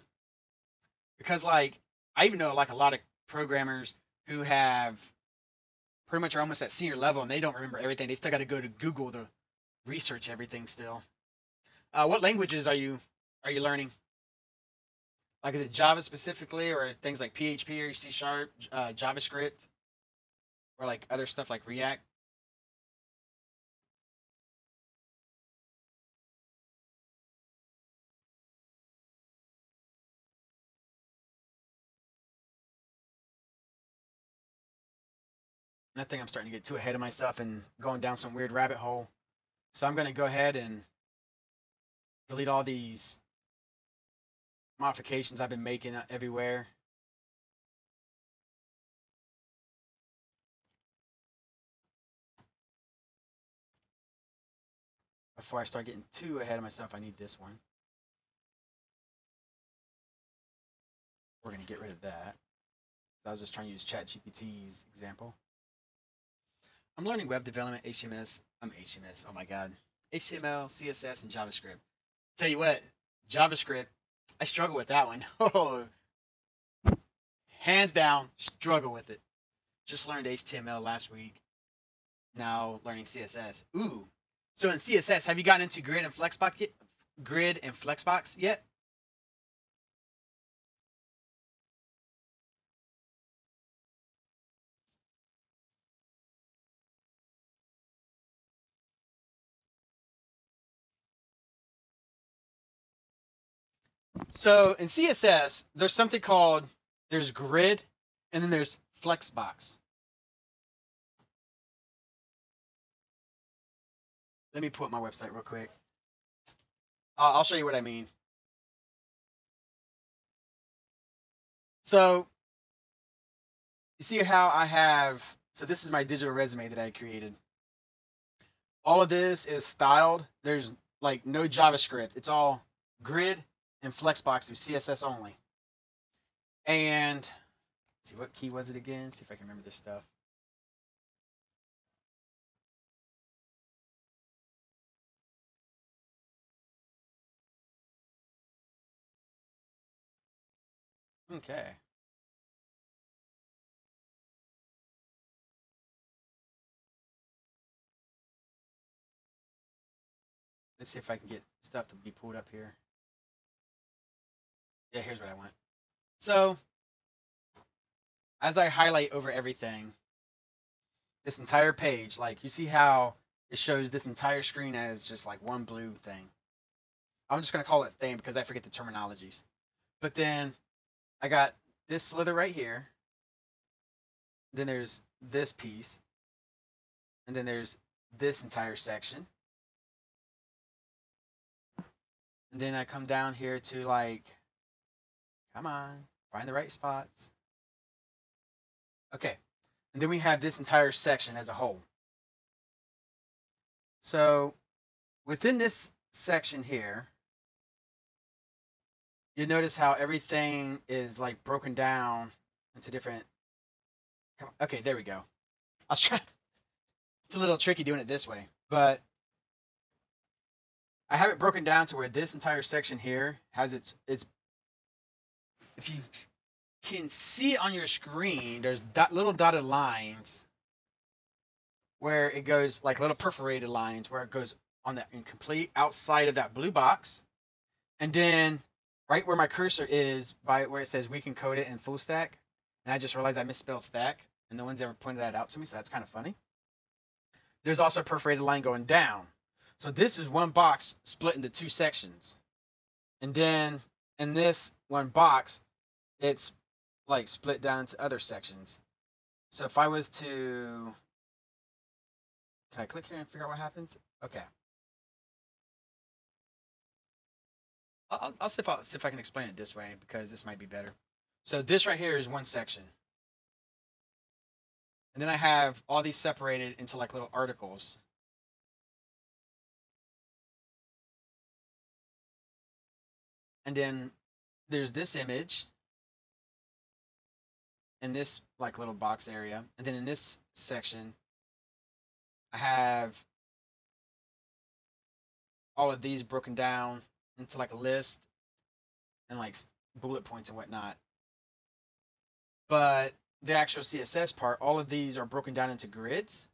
because like I even know like a lot of programmers who have pretty much are almost at senior level and they don't remember everything. They still got to go to Google to research everything still. What languages are you learning? Like is it Java specifically or things like PHP or C Sharp, JavaScript, or like other stuff like React? And I think I'm starting to get too ahead of myself and going down some weird rabbit hole. So I'm going to go ahead and delete all these modifications I've been making everywhere before I start getting too ahead of myself. I need this one. we're going to get rid of that. I was just trying to use ChatGPT's example. I'm learning web development, HTML, oh my god, HTML, CSS, and JavaScript. Tell you what, JavaScript, I struggle with that one. Oh, hands down, struggle with it. Just learned HTML last week. Now learning CSS. Ooh, so in CSS, have you gotten into Grid and Flexbox yet? Grid and Flexbox yet? So in CSS, there's something called there's Grid, and then there's Flexbox. Let me pull up my website real quick. I'll show you what I mean. So you see how I have, so this is my digital resume that I created. All of this is styled. There's like no JavaScript. It's all Grid and Flexbox through CSS only. And let's see, what key was it again? See if I can remember this stuff. Okay. Let's see if I can get stuff to be pulled up here. Yeah, here's what I want. So as I highlight over everything, this entire page, like you see how it shows this entire screen as just like one blue thing. I'm just going to call it thing because I forget the terminologies. But then I got this slither right here. Then there's this piece. And then there's this entire section. And then I come down here to like, come on, find the right spots. Okay. And then we have this entire section as a whole. So within this section here, you notice how everything is like broken down into different. Okay, there we go. I was trying. It's a little tricky doing it this way, but I have it broken down to where this entire section here has its. If you can see on your screen, there's little dotted lines where it goes like little perforated lines where it goes on the incomplete outside of that blue box, and then right where my cursor is by where it says we can code it in full stack, and I just realized I misspelled stack, and no one's ever pointed that out to me, so that's kind of funny. There's also a perforated line going down. So this is one box split into two sections. And then in this one box, it's like split down into other sections. So if I was to, can I click here and figure out what happens? Okay. I'll see if I can explain it this way because this might be better. So this right here is one section. And then I have all these separated into like little articles. And then there's this image in this like little box area. And then in this section, I have all of these broken down into like a list and like bullet points and whatnot. But the actual CSS part, all of these are broken down into grids.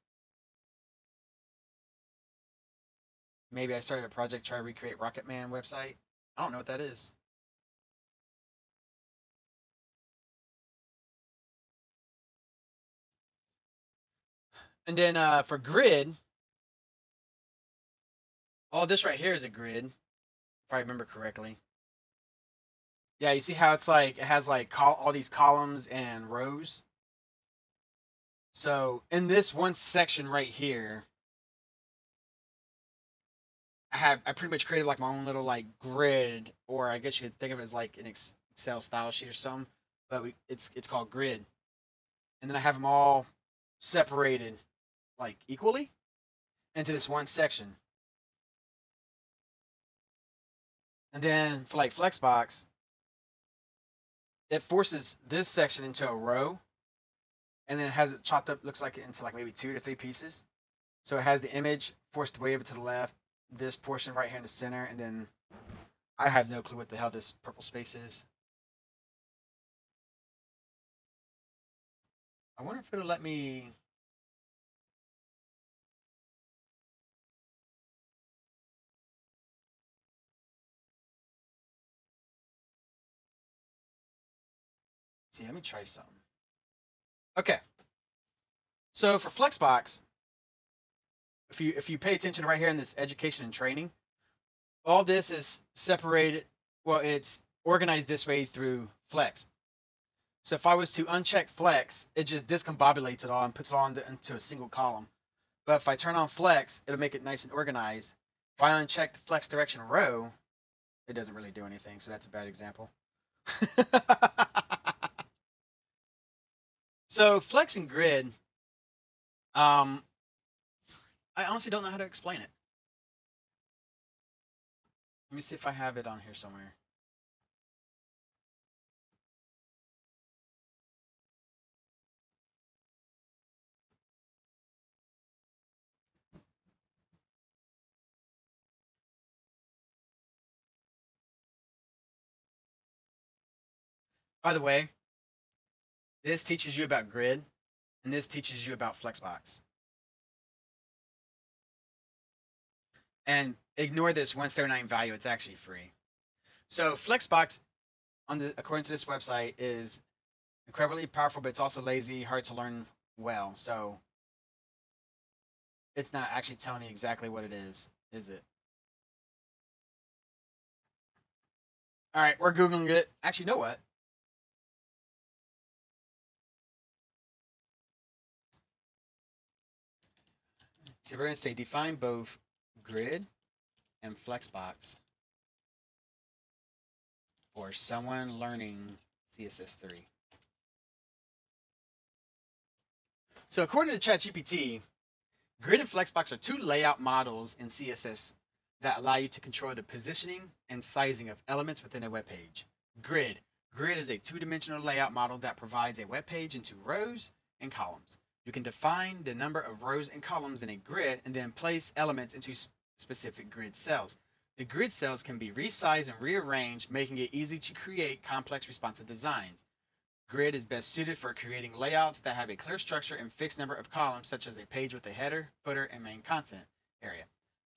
Maybe I started a project try to recreate Rocket Man website. I don't know what that is. And then for grid, all this right here is a grid, if I remember correctly. Yeah, you see how it's like it has like all these columns and rows. So in this one section right here, I pretty much created like my own little like grid, or I guess you could think of it as like an Excel style sheet or something. But it's called grid, and then I have them all separated like equally into this one section. And then for like Flexbox, it forces this section into a row, and then it has it chopped up, looks like into like maybe 2 to 3 pieces. So it has the image forced way over to the left, this portion right here in the center, and then I have no clue what the hell this purple space is. I wonder if it'll let me. See, let me try something. Okay, so for Flexbox, if you pay attention right here in this education and training, all this is separated. Well, it's organized this way through Flex. So if I was to uncheck Flex, it just discombobulates it all and puts it all into a single column. But if I turn on Flex, it'll make it nice and organized. If I uncheck the Flex Direction row, it doesn't really do anything, so that's a bad example. So Flex and Grid, I honestly don't know how to explain it. Let me see if I have it on here somewhere. By the way, this teaches you about Grid, and this teaches you about Flexbox. And ignore this 179 value; it's actually free. So Flexbox, according to this website, is incredibly powerful, but it's also lazy, hard to learn well. So it's not actually telling me exactly what it is it? All right, we're googling it. Actually, you know what? So we're gonna say define both Grid and Flexbox for someone learning CSS3. So according to ChatGPT, Grid and Flexbox are two layout models in CSS that allow you to control the positioning and sizing of elements within a web page. Grid. Grid is a two-dimensional layout model that provides a web page into rows and columns. You can define the number of rows and columns in a grid and then place elements into specific grid cells. The grid cells can be resized and rearranged, making it easy to create complex responsive designs. Grid is best suited for creating layouts that have a clear structure and fixed number of columns, such as a page with a header, footer, and main content area.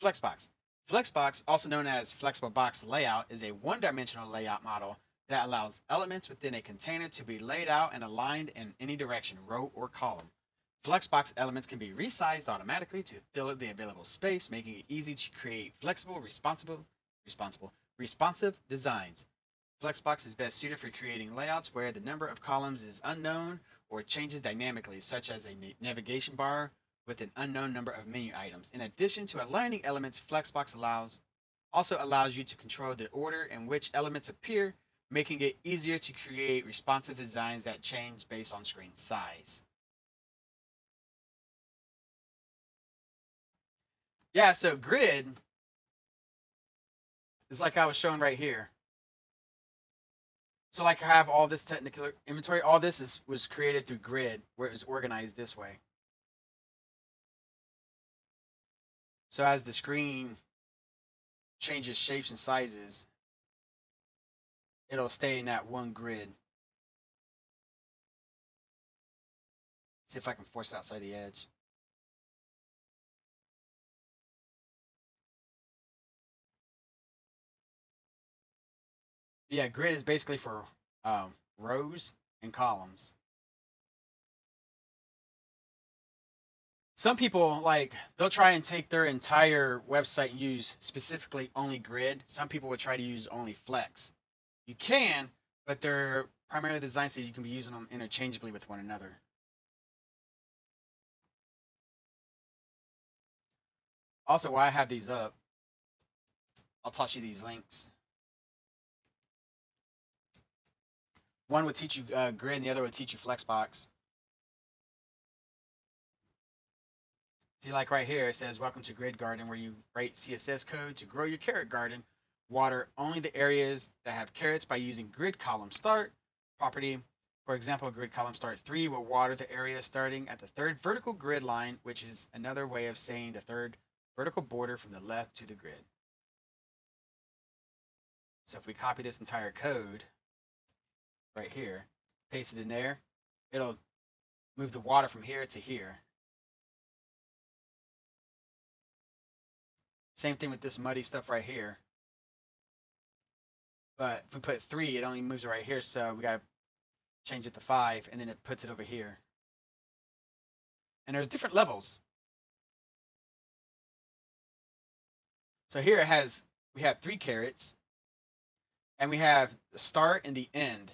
Flexbox. Flexbox, also known as flexible box layout, is a one-dimensional layout model that allows elements within a container to be laid out and aligned in any direction, row or column. Flexbox elements can be resized automatically to fill the available space, making it easy to create flexible, responsive designs. Flexbox is best suited for creating layouts where the number of columns is unknown or changes dynamically, such as a navigation bar with an unknown number of menu items. In addition to aligning elements, Flexbox also allows you to control the order in which elements appear, making it easier to create responsive designs that change based on screen size. Yeah, so Grid is like I was showing right here. So like I have all this technical inventory. All this was created through Grid, where it was organized this way. So as the screen changes shapes and sizes, it'll stay in that one grid. See if I can force it outside the edge. Yeah, grid is basically for rows and columns. Some people like they'll try and take their entire website and use specifically only grid. Some people would try to use only flex. You can, but they're primarily designed so you can be using them interchangeably with one another. Also, while I have these up, I'll toss you these links. One would teach you grid, and the other would teach you Flexbox. See, like right here, it says, "Welcome to Grid Garden," where you write CSS code to grow your carrot garden. Water only the areas that have carrots by using grid column start. property. For example, grid column start 3 will water the area starting at the third vertical grid line, which is another way of saying the third vertical border from the left to the grid. So if we copy this entire code right here, paste it in there, it'll move the water from here to here. Same thing with this muddy stuff right here. But if we put 3, it only moves it right here, so we gotta change it to 5, and then it puts it over here. And there's different levels. So here we have 3 carets, and we have the start and the end.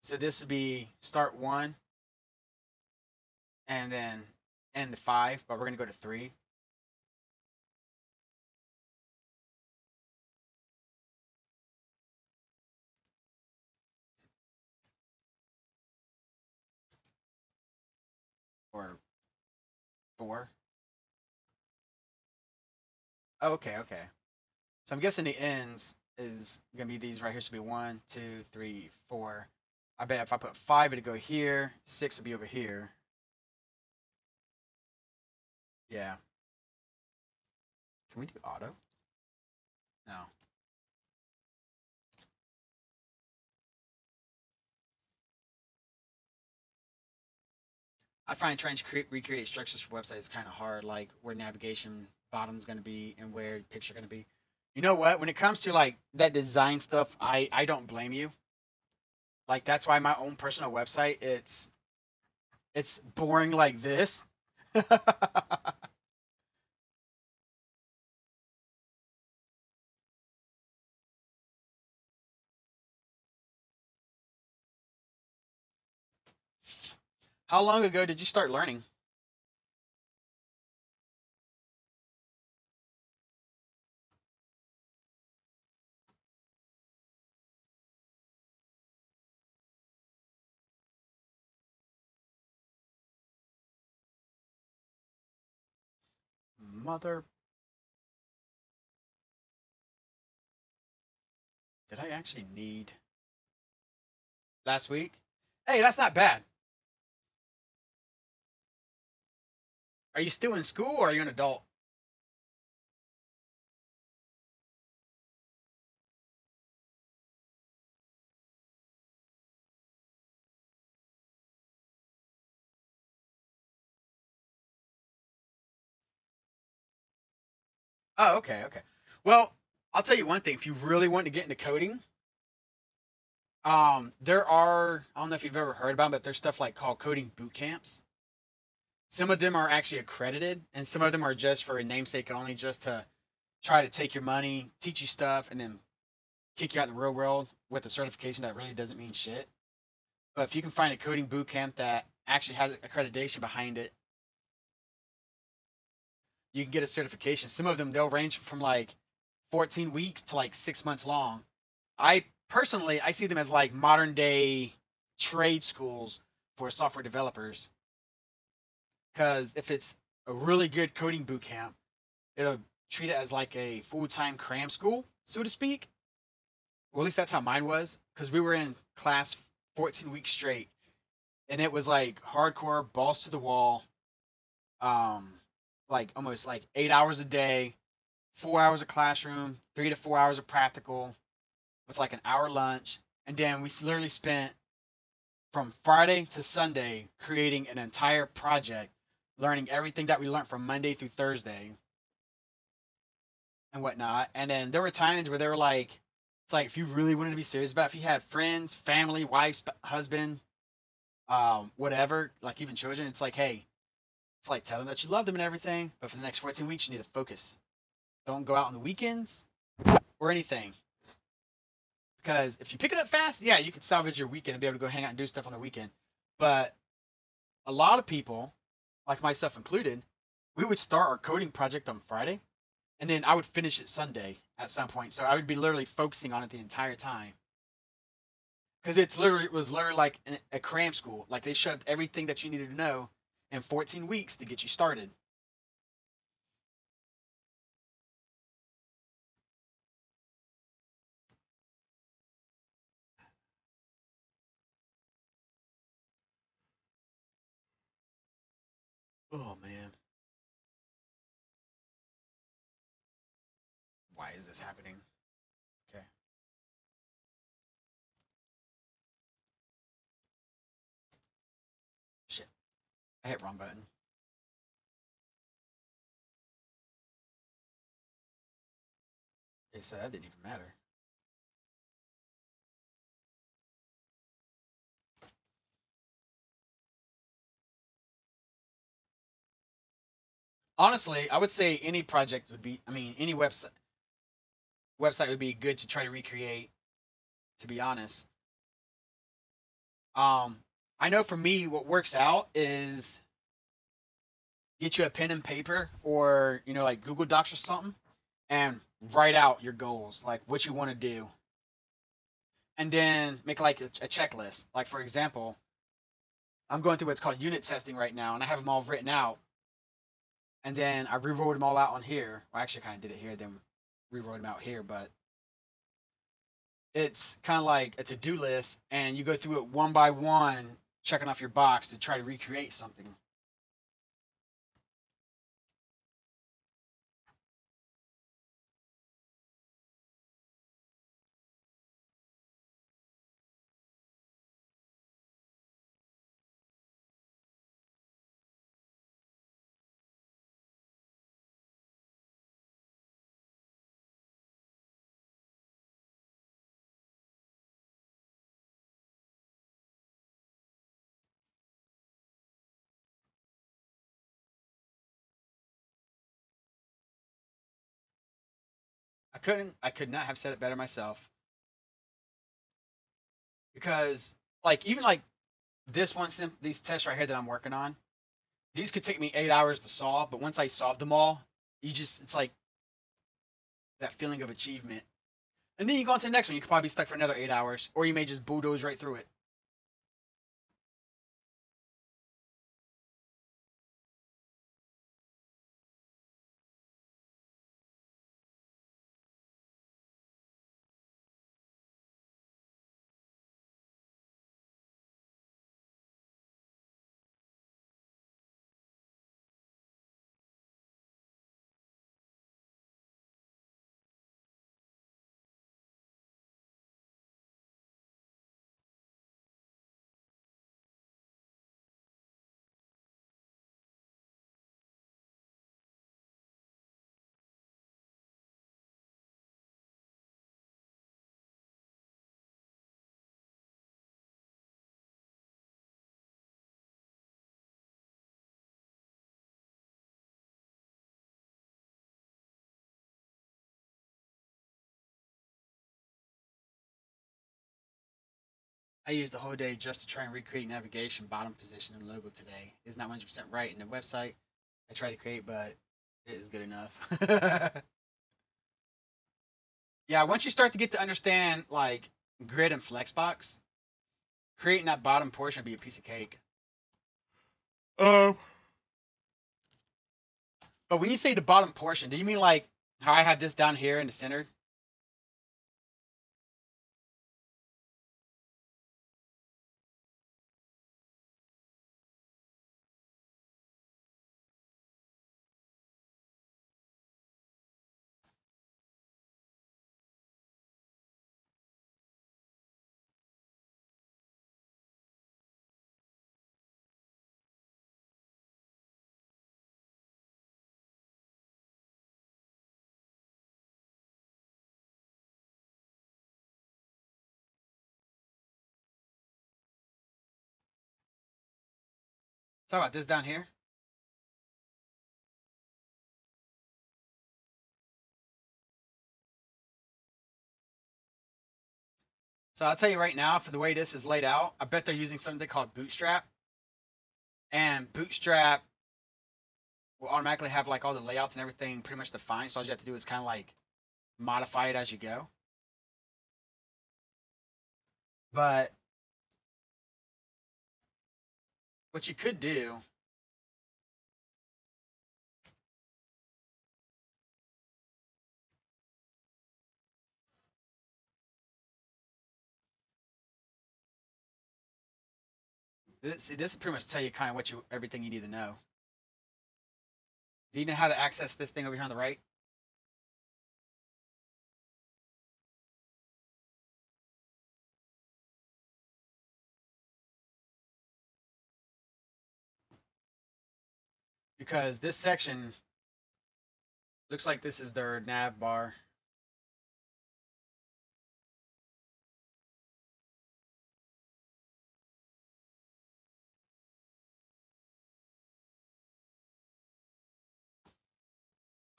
So this would be start 1, and then end 5, but we're gonna go to 3. Or 4. Oh, okay. So I'm guessing the ends is gonna be these right here. Should be 1, 2, 3, 4. I bet if I put 5, it'd go here. 6 would be over here. Yeah. Can we do auto? No. I find trying to recreate structures for websites is kind of hard, like where navigation bottom's going to be and where picture going to be. You know what? When it comes to like that design stuff, I don't blame you. Like that's why my own personal website, it's boring like this. How long ago did you start learning? Mother, did I actually need last week? Hey, that's not bad. Are you still in school or are you an adult? Oh, okay. Well, I'll tell you one thing. If you really want to get into coding, there are, I don't know if you've ever heard about them, but there's stuff like called coding boot camps. Some of them are actually accredited, and some of them are just for a namesake only, just to try to take your money, teach you stuff, and then kick you out in the real world with a certification that really doesn't mean shit. But if you can find a coding boot camp that actually has accreditation behind it, you can get a certification. Some of them they'll range from like 14 weeks to like 6 months long. I personally I see them as like modern day trade schools for software developers because if it's a really good coding boot camp, it'll treat it as like a full-time cram school, so to speak. Well, at least that's how mine was because we were in class 14 weeks straight, and it was like hardcore, balls to the wall, um, like almost like 8 hours a day, 4 hours of classroom, 3 to 4 hours of practical, with like an hour lunch, and then we literally spent from Friday to Sunday creating an entire project, learning everything that we learned from Monday through Thursday and whatnot. And then there were times where they were like, it's like if you really wanted to be serious about it, if you had friends, family, wife, husband, whatever, like even children, it's like, hey, it's like tell them that you love them and everything, but for the next 14 weeks, you need to focus. Don't go out on the weekends or anything. Because if you pick it up fast, yeah, you can salvage your weekend and be able to go hang out and do stuff on the weekend. But a lot of people, like myself included, we would start our coding project on Friday, and then I would finish it Sunday at some point. So I would be literally focusing on it the entire time. Because it was literally like a cram school. Like they shoved everything that you needed to know in 14 weeks to get you started. Oh man, why is this happening? Okay, shit, I hit wrong button. Okay, so that didn't even matter. Honestly, I would say any project would be. I mean, any website would be good to try to recreate. To be honest, um, I know for me, what works out is get you a pen and paper, or like Google Docs or something, and write out your goals, like what you want to do, and then make like a checklist. Like for example, I'm going through what's called unit testing right now, and I have them all written out, and then I rewrote them all out on here. Well, I actually kind of did it here, then rewrote them out here, but it's kind of like a to-do list, and you go through it one by one, checking off your box to try to recreate something. I could not have said it better myself, because like even like this one, these tests right here that I'm working on, these could take me 8 hours to solve, but once I solve them all, it's like that feeling of achievement. And then you go on to the next one. You could probably be stuck for another 8 hours, or you may just bulldoze right through it. I used the whole day just to try and recreate navigation, bottom position, and logo today. It's not 100% right in the website I tried to create, but it is good enough. Yeah, once you start to get to understand like grid and flexbox, creating that bottom portion would be a piece of cake. Um, but when you say the bottom portion, do you mean like how I have this down here in the center? Talk about this down here. So I'll tell you right now, for the way this is laid out, I bet they're using something called Bootstrap, and Bootstrap will automatically have like all the layouts and everything pretty much defined. So all you have to do is kind of like modify it as you go. But what you could do, this pretty much tell you kind of what you everything you need to know. Do you know how to access this thing over here on the right? Because this section looks like this is their nav bar.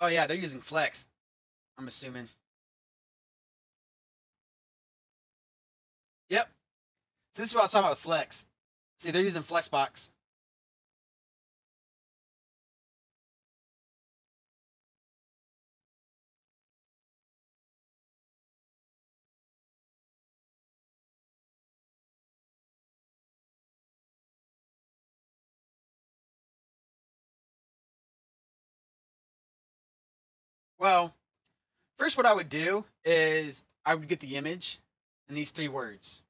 Oh yeah, they're using Flex, I'm assuming. Yep. So this is what I was talking about with Flex. See, they're using Flexbox. Well, first what I would do is I would get the image and these three words.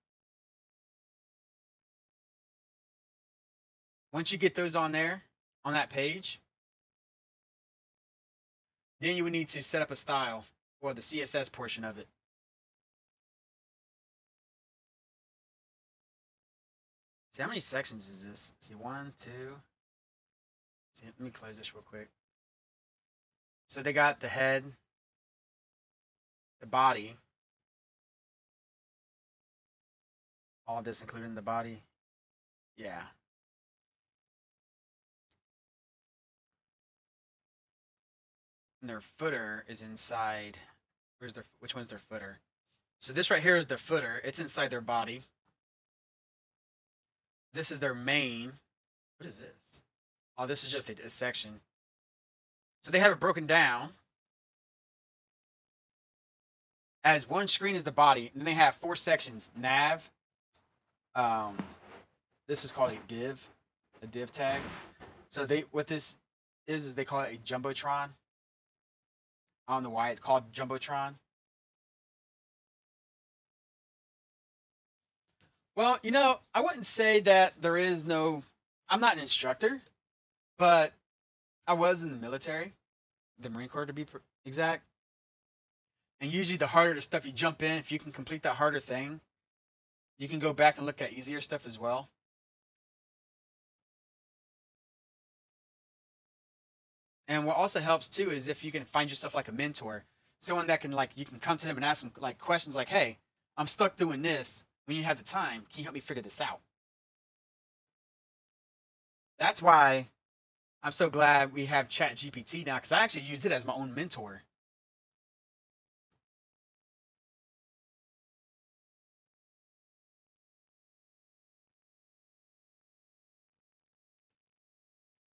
Once you get those on there, on that page, then you would need to set up a style or the CSS portion of it. See, how many sections is this? See, one, two. See, let me close this real quick. So they got the head, the body, all this included in the body. Yeah. And their footer is inside. Which one's their footer? So this right here is their footer. It's inside their body. This is their main. What is this? Oh, this is just a section. So they have it broken down as one screen is the body, and then they have four sections. Nav. Um, this is called a div tag. So what this is they call it a jumbotron. I don't know why it's called jumbotron. Well, I wouldn't say that there is no. I'm not an instructor, but I was in the military, the Marine Corps to be exact. And usually, the harder the stuff you jump in, if you can complete that harder thing, you can go back and look at easier stuff as well. And what also helps too is if you can find yourself like a mentor, someone that can you can come to them and ask them like questions like, "Hey, I'm stuck doing this. When you have the time, can you help me figure this out?" That's why I'm so glad we have ChatGPT now because I actually use it as my own mentor.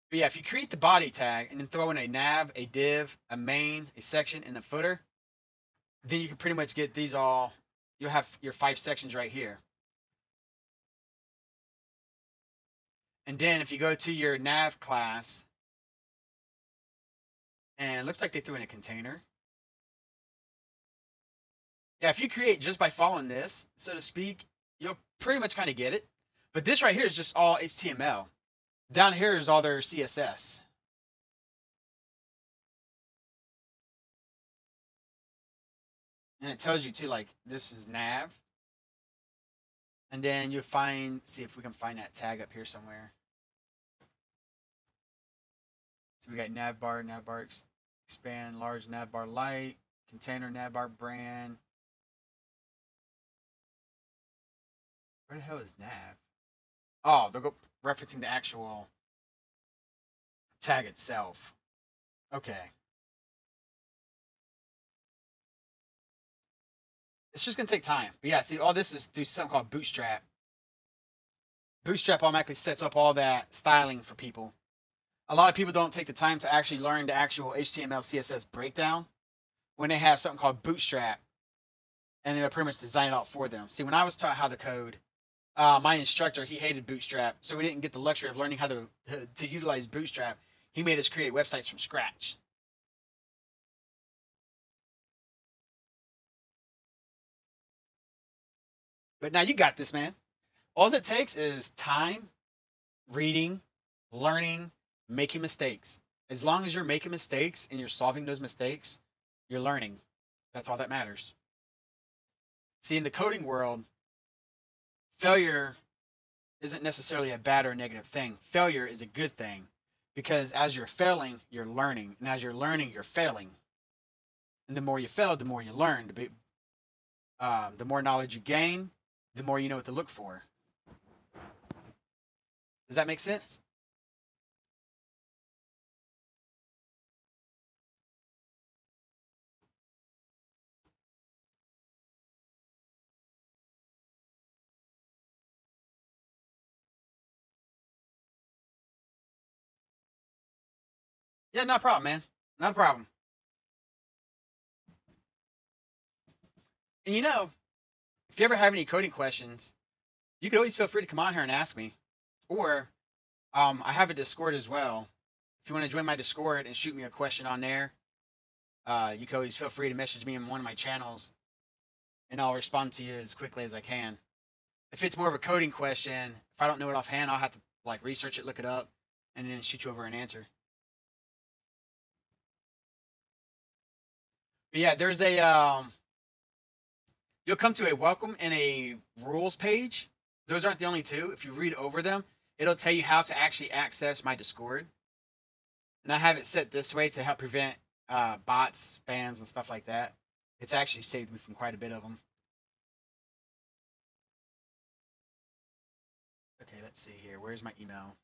But yeah, if you create the body tag and then throw in a nav, a div, a main, a section, and a footer, then you can pretty much get these all. You'll have your 5 sections right here. And then if you go to your nav class, and it looks like they threw in a container. Yeah, if you create just by following this, so to speak, you'll pretty much kind of get it. But this right here is just all HTML. Down here is all their CSS. And it tells you too, like, this is nav. And then you'll see if we can find that tag up here somewhere. So we got navbar expand, large navbar light, container navbar brand. Where the hell is nav? Oh, they're referencing the actual tag itself. Okay. It's just gonna take time. But yeah, see, all this is through something called Bootstrap. Bootstrap automatically sets up all that styling for people. A lot of people don't take the time to actually learn the actual HTML CSS breakdown when they have something called Bootstrap, and it'll pretty much design it out for them. See, when I was taught how to code, my instructor he hated Bootstrap, so we didn't get the luxury of learning how to utilize Bootstrap. He made us create websites from scratch. But now you got this, man. All it takes is time, reading, learning, making mistakes. As long as you're making mistakes and you're solving those mistakes, you're learning. That's all that matters. See, in the coding world, failure isn't necessarily a bad or negative thing. Failure is a good thing because as you're failing, you're learning. And as you're learning, you're failing. And the more you fail, the more you learn. The more knowledge you gain, the more you know what to look for. Does that make sense? Yeah, not a problem, man. Not a problem. And if you ever have any coding questions, you can always feel free to come on here and ask me. Or I have a Discord as well. If you want to join my Discord and shoot me a question on there, you can always feel free to message me in one of my channels, and I'll respond to you as quickly as I can. If it's more of a coding question, if I don't know it offhand, I'll have to like research it, look it up, and then shoot you over an answer. But yeah, there's a you'll come to a welcome and a rules page. Those aren't the only two. If you read over them, it'll tell you how to actually access my Discord. And I have it set this way to help prevent bots, spams, and stuff like that. It's actually saved me from quite a bit of them. Okay, let's see here. Where's my email?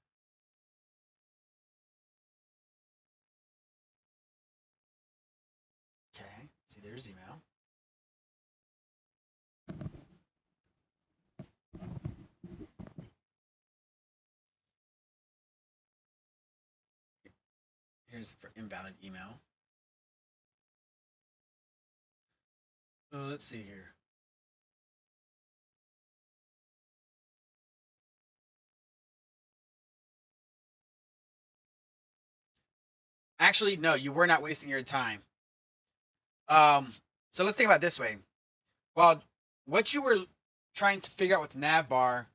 Okay, see, there's email. Here's for invalid email. Let's see here. Actually, no, you were not wasting your time. So let's think about it this way. Well, what you were trying to figure out with the nav bar,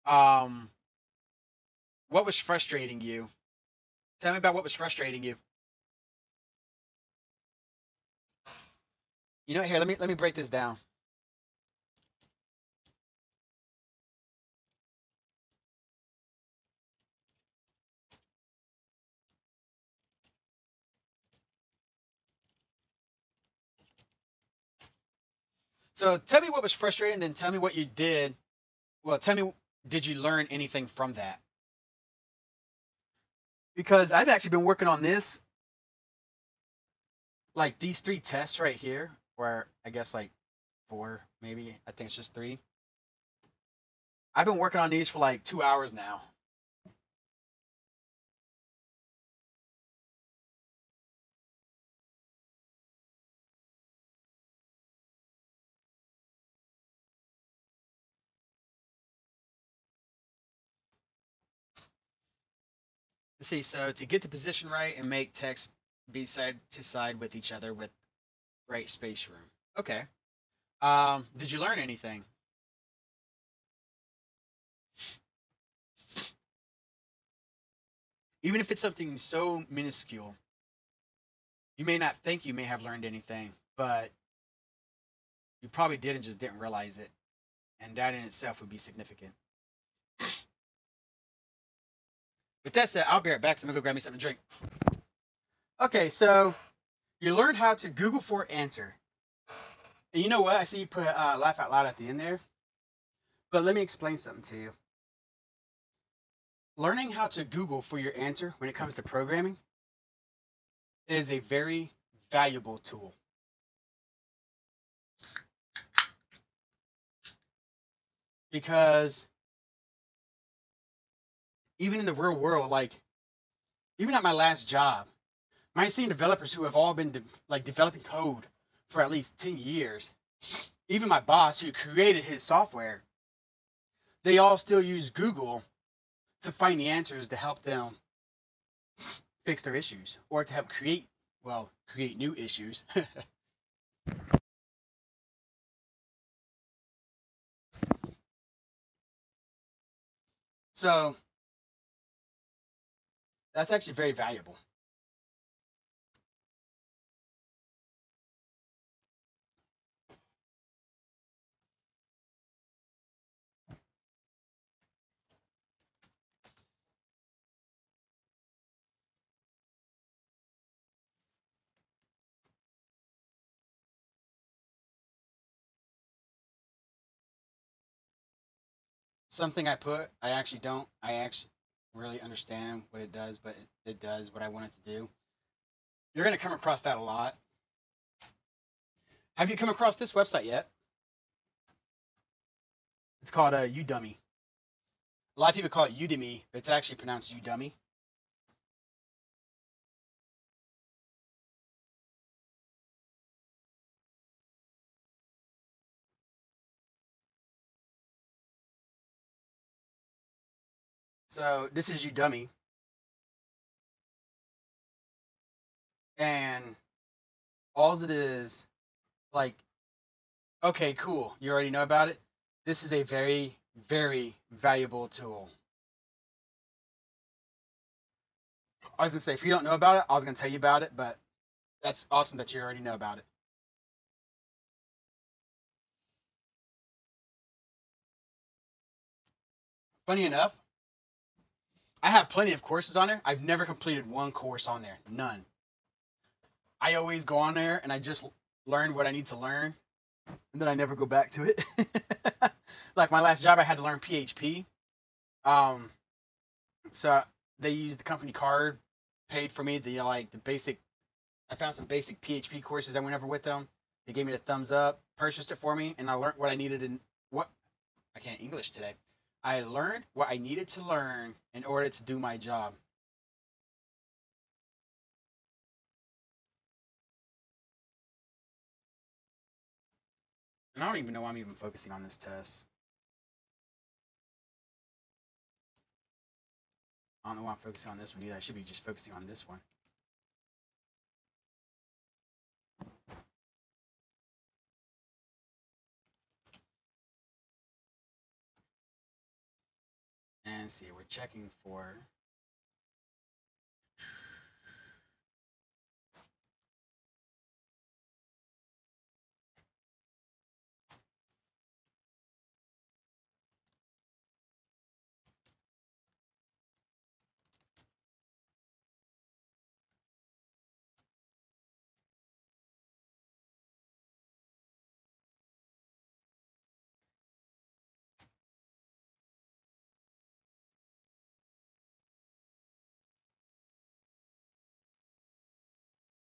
um, what was frustrating you? Tell me about what was frustrating you. Here, let me break this down. So tell me what was frustrating, then tell me what you did. Well, tell me, did you learn anything from that? Because I've actually been working on this, like these three tests right here, or I guess like four, maybe. I think it's just three. I've been working on these for like 2 hours now. Let's see. So to get the position right and make text be side to side with each other with right space room. Okay. Did you learn anything? Even if it's something so minuscule, you may not think you may have learned anything, but you probably did and just didn't realize it. And that in itself would be significant. With that said, I'll be right back. So I'm gonna go grab me something to drink. Okay, so you learned how to Google for answer. And you know what? I see you put laugh out loud at the end there. But let me explain something to you. Learning how to Google for your answer when it comes to programming is a very valuable tool. Because even in the real world, like even at my last job, my senior developers who have all been developing code for at least 10 years, even my boss who created his software, they all still use Google to find the answers to help them fix their issues or to help create new issues. So that's actually very valuable. something I put, I actually really understand what it does, but it does what I want it to do. You're going to come across that a lot. Have you come across this website yet? It's called Udemy. A lot of people call it Udemy, but it's actually pronounced Udemy. So this is Udemy, and all it is, like, okay, cool, you already know about it. This is a very, very valuable tool. I was gonna say, if you don't know about it, I was gonna tell you about it, but that's awesome that you already know about it. Funny enough, I have plenty of courses on there. I've never completed one course on there. None. I always go on there and I just learn what I need to learn, and then I never go back to it. Like my last job, I had to learn PHP. Um, so they used the company card, paid for me the like the basic. I found some basic PHP courses I went over with them. They gave me the thumbs up, purchased it for me, and I learned what I needed in what I can't English today. I learned what I needed to learn in order to do my job. And I don't even know why I'm even focusing on this test. I don't know why I'm focusing on this one either. I should be just focusing on this one. And see, we're checking for.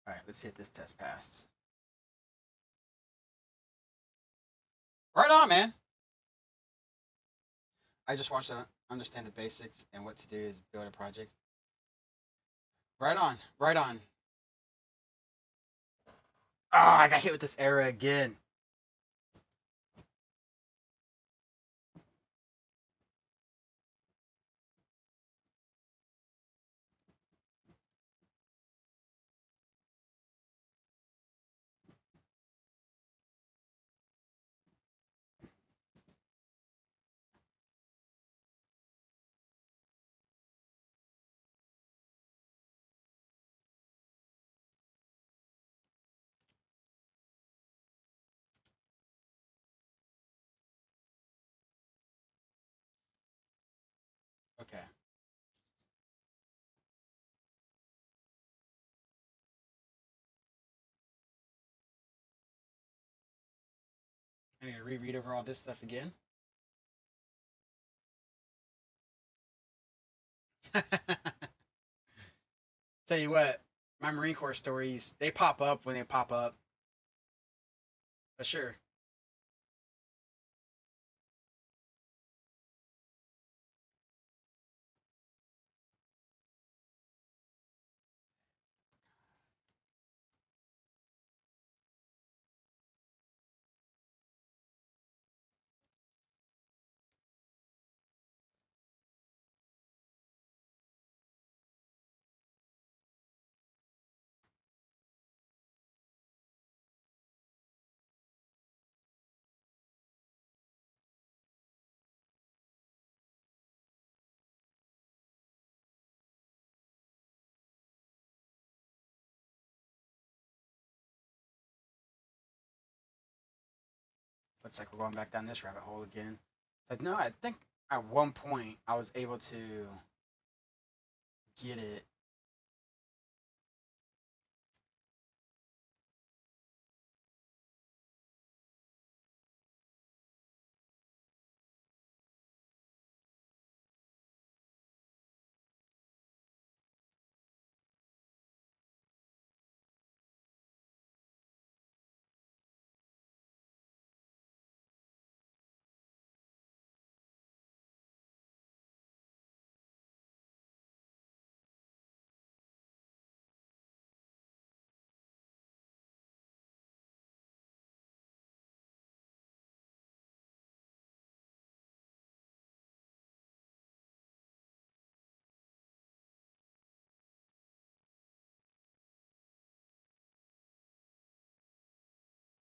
All right, let's see if this test passed. Right on, man. I just watched to understand the basics and what to do is build a project. Right on, right on. Oh, I got hit with this error again. Okay. I need to reread over all this stuff again. Tell you what, my Marine Corps stories, they pop up when they pop up. For sure. Looks like we're going back down this rabbit hole again. Like, no, I think at one point I was able to get it.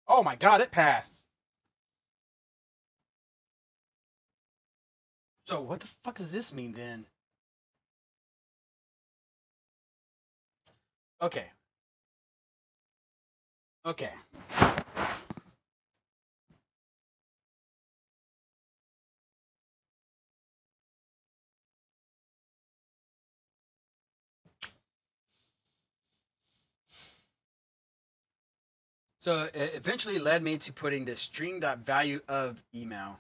Oh my god, it passed. So what the fuck does this mean then? Okay. Okay. So it eventually led me to putting the string.value of email.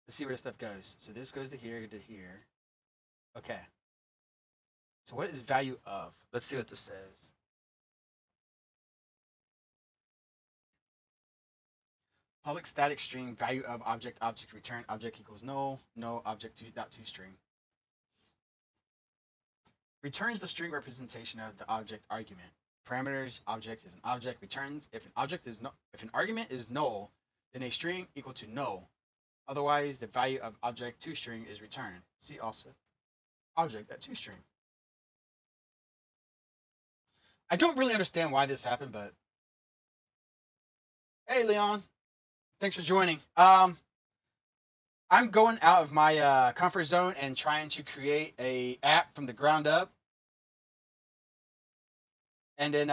Let's see where this stuff goes. So this goes to here to here. Okay. So what is value of? Let's see what this says. Public static string value of object return object equals no object to string. Returns the string representation of the object argument. Parameters object is an object returns if an argument is null, then a string equal to null. Otherwise, the value of object to string is returned. See also object at to string. I don't really understand why this happened, but hey, Leon, thanks for joining. I'm going out of my comfort zone and trying to create a app from the ground up, and then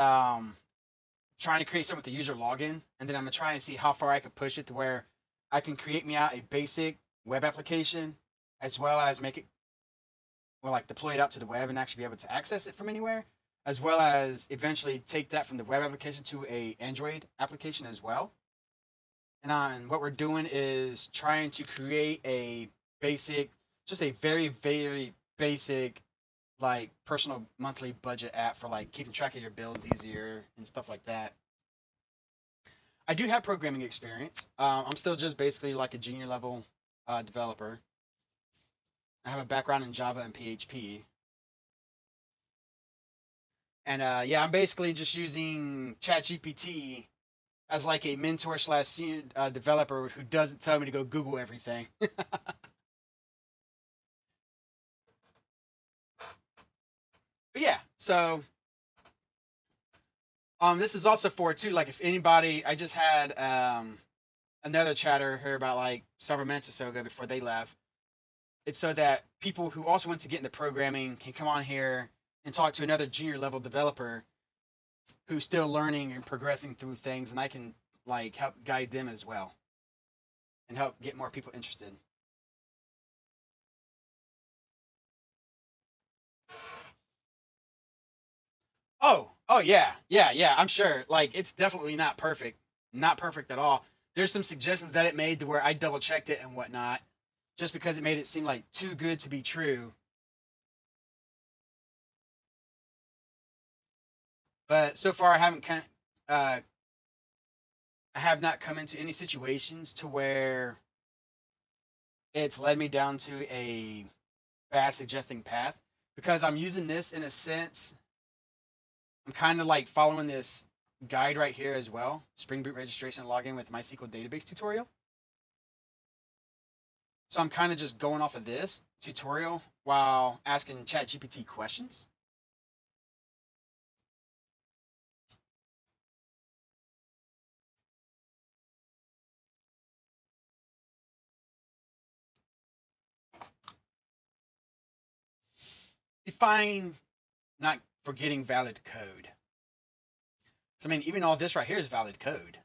trying to create something with the user login, and then I'm gonna try and see how far I can push it to where I can create me out a basic web application, as well as make it, well, like deploy it out to the web and actually be able to access it from anywhere, as well as eventually take that from the web application to a Android application as well. And what we're doing is trying to create a basic, just a very, very basic, like personal monthly budget app for like keeping track of your bills easier and stuff like that. I do have programming experience. I'm still just basically like a junior level developer. I have a background in Java and PHP. And yeah, I'm basically just using ChatGPT as like a mentor slash senior developer who doesn't tell me to go Google everything. But yeah, so this is also for too, like if anybody, I just had another chatter here about like several minutes or so ago before they left. It's so that people who also want to get into programming can come on here and talk to another junior level developer who's still learning and progressing through things, and I can like help guide them as well and help get more people interested. Oh yeah, yeah. I'm sure. Like it's definitely not perfect at all. There's some suggestions that it made to where I double checked it and whatnot, just because it made it seem like too good to be true. But so far, uh, I have not come into any situations to where it's led me down to a bad suggesting path because I'm using this in a sense. I'm kind of like following this guide right here as well. Spring Boot registration and login with MySQL database tutorial. So I'm kind of just going off of this tutorial while asking ChatGPT questions. Define not forgetting valid code. So I mean, even all this right here is valid code.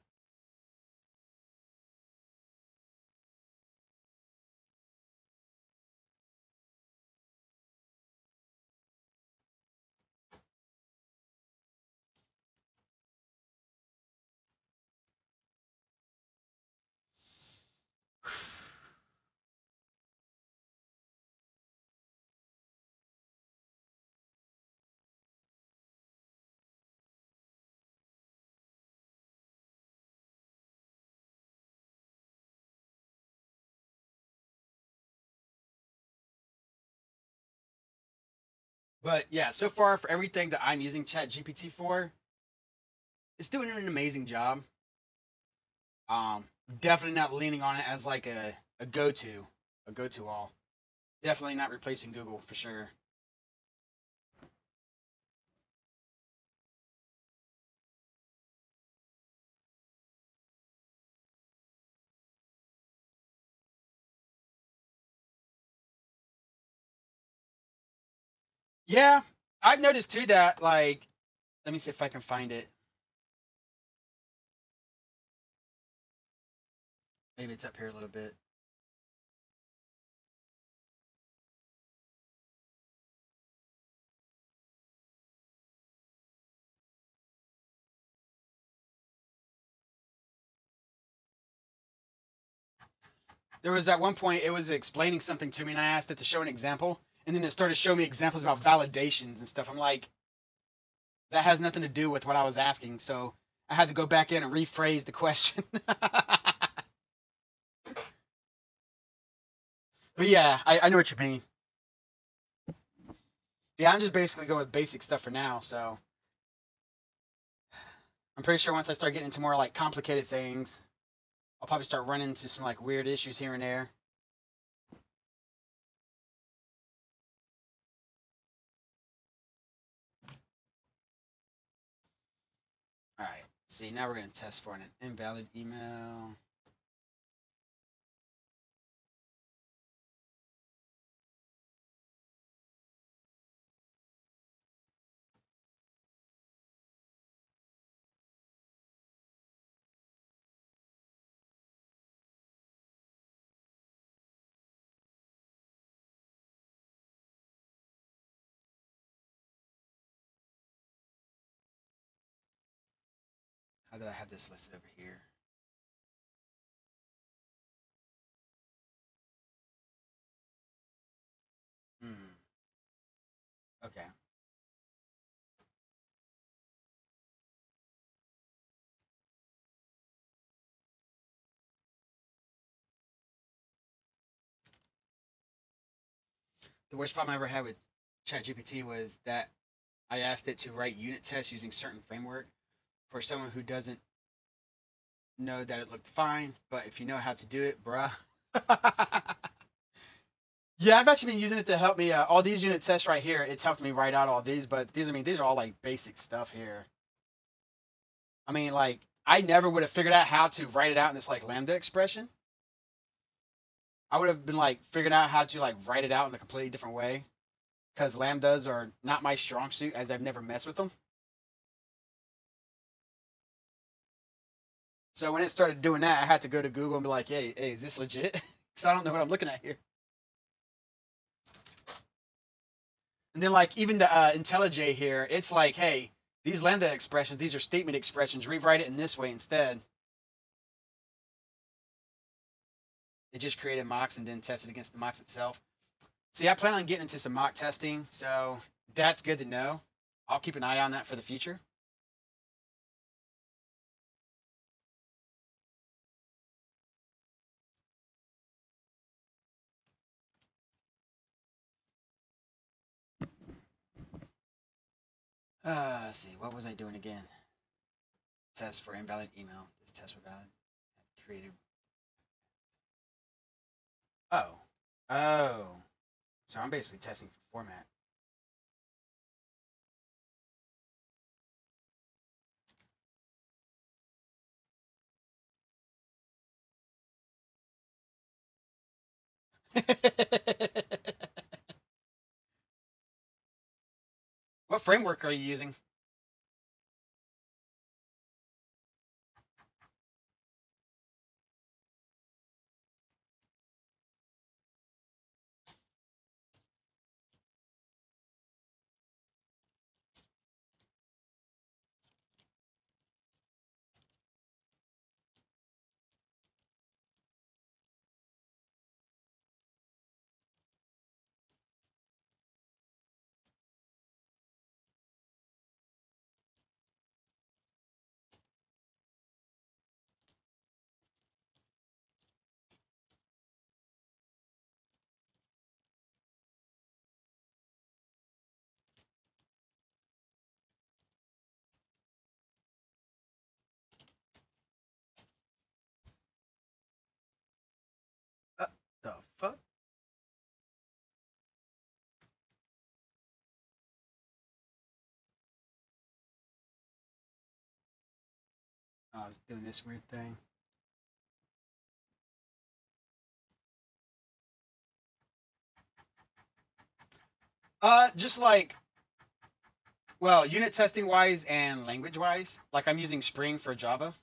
But yeah, so far for everything that I'm using ChatGPT for, it's doing an amazing job. Um, Definitely not leaning on it as like a go to all. Definitely not replacing Google for sure. Yeah, I've noticed too that like, let me see if I can find it. Maybe it's up here a little bit. There was at one point it was explaining something to me, and I asked it to show an example, and then it started showing me examples about validations and stuff. I'm like, that has nothing to do with what I was asking, so I had to go back in and rephrase the question. But yeah, I know what you mean. Yeah, I'm just basically going with basic stuff for now, so I'm pretty sure once I start getting into more like complicated things, I'll probably start running into some like weird issues here and there. All right. See, now we're gonna test for an invalid email. How did I have this listed over here? Hmm. Okay. The worst problem I ever had with ChatGPT was that I asked it to write unit tests using certain framework for someone who doesn't know that it looked fine, but if you know how to do it, bruh. Yeah, I've actually been using it to help me. All these unit tests right here, it's helped me write out all these, but these, I mean, these are all like basic stuff here. I mean, like, I never would have figured out how to write it out in this like lambda expression. I would have been like figured out how to like write it out in a completely different way because lambdas are not my strong suit as I've never messed with them. So when it started doing that, I had to go to Google and be like, hey, is this legit? Because I don't know what I'm looking at here. And then like even the IntelliJ here, it's like, hey, these lambda expressions, these are statement expressions. Rewrite it in this way instead. It just created mocks and then tested against the mocks itself. See, I plan on getting into some mock testing, so that's good to know. I'll keep an eye on that for the future. Let's see, what was I doing again? Test for invalid email. This test for valid. Created. Oh. Oh. So I'm basically testing for format. What framework are you using? Uh, the fuck? Oh, I was doing this weird thing. Just like, well, unit testing wise and language wise, like I'm using Spring for Java.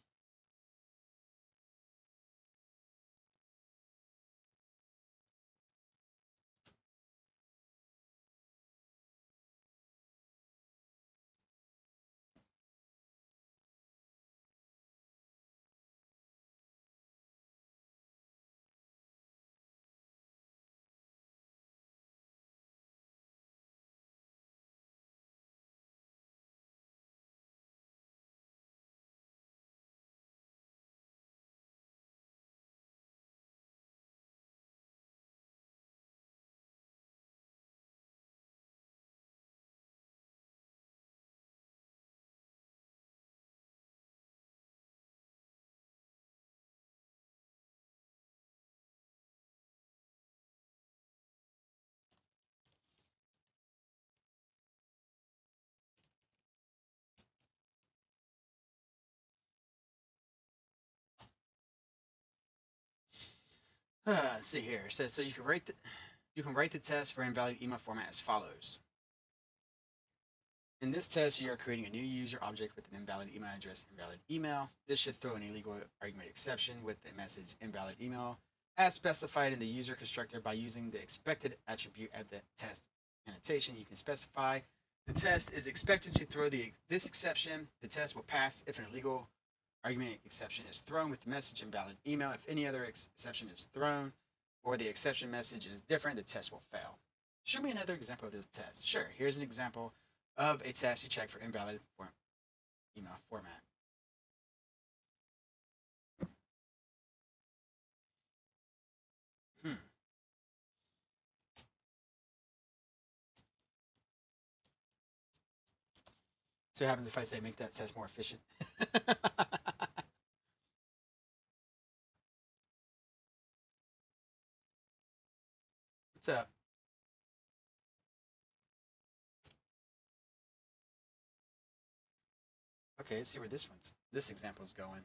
Let's see here. It says so you can write the test for invalid email format as follows. In this test, you are creating a new user object with an invalid email address, invalid email. This should throw an illegal argument exception with the message invalid email as specified in the user constructor by using the expected attribute at the test annotation. You can specify the test is expected to throw this exception. The test will pass if an illegal argument exception is thrown with the message invalid email. If any other exception is thrown or the exception message is different, the test will fail. Show me another example of this test. Sure, here's an example of a test you check for invalid email format. Hmm. So what happens if I say make that test more efficient? What's up? Okay, let's see where this example is going.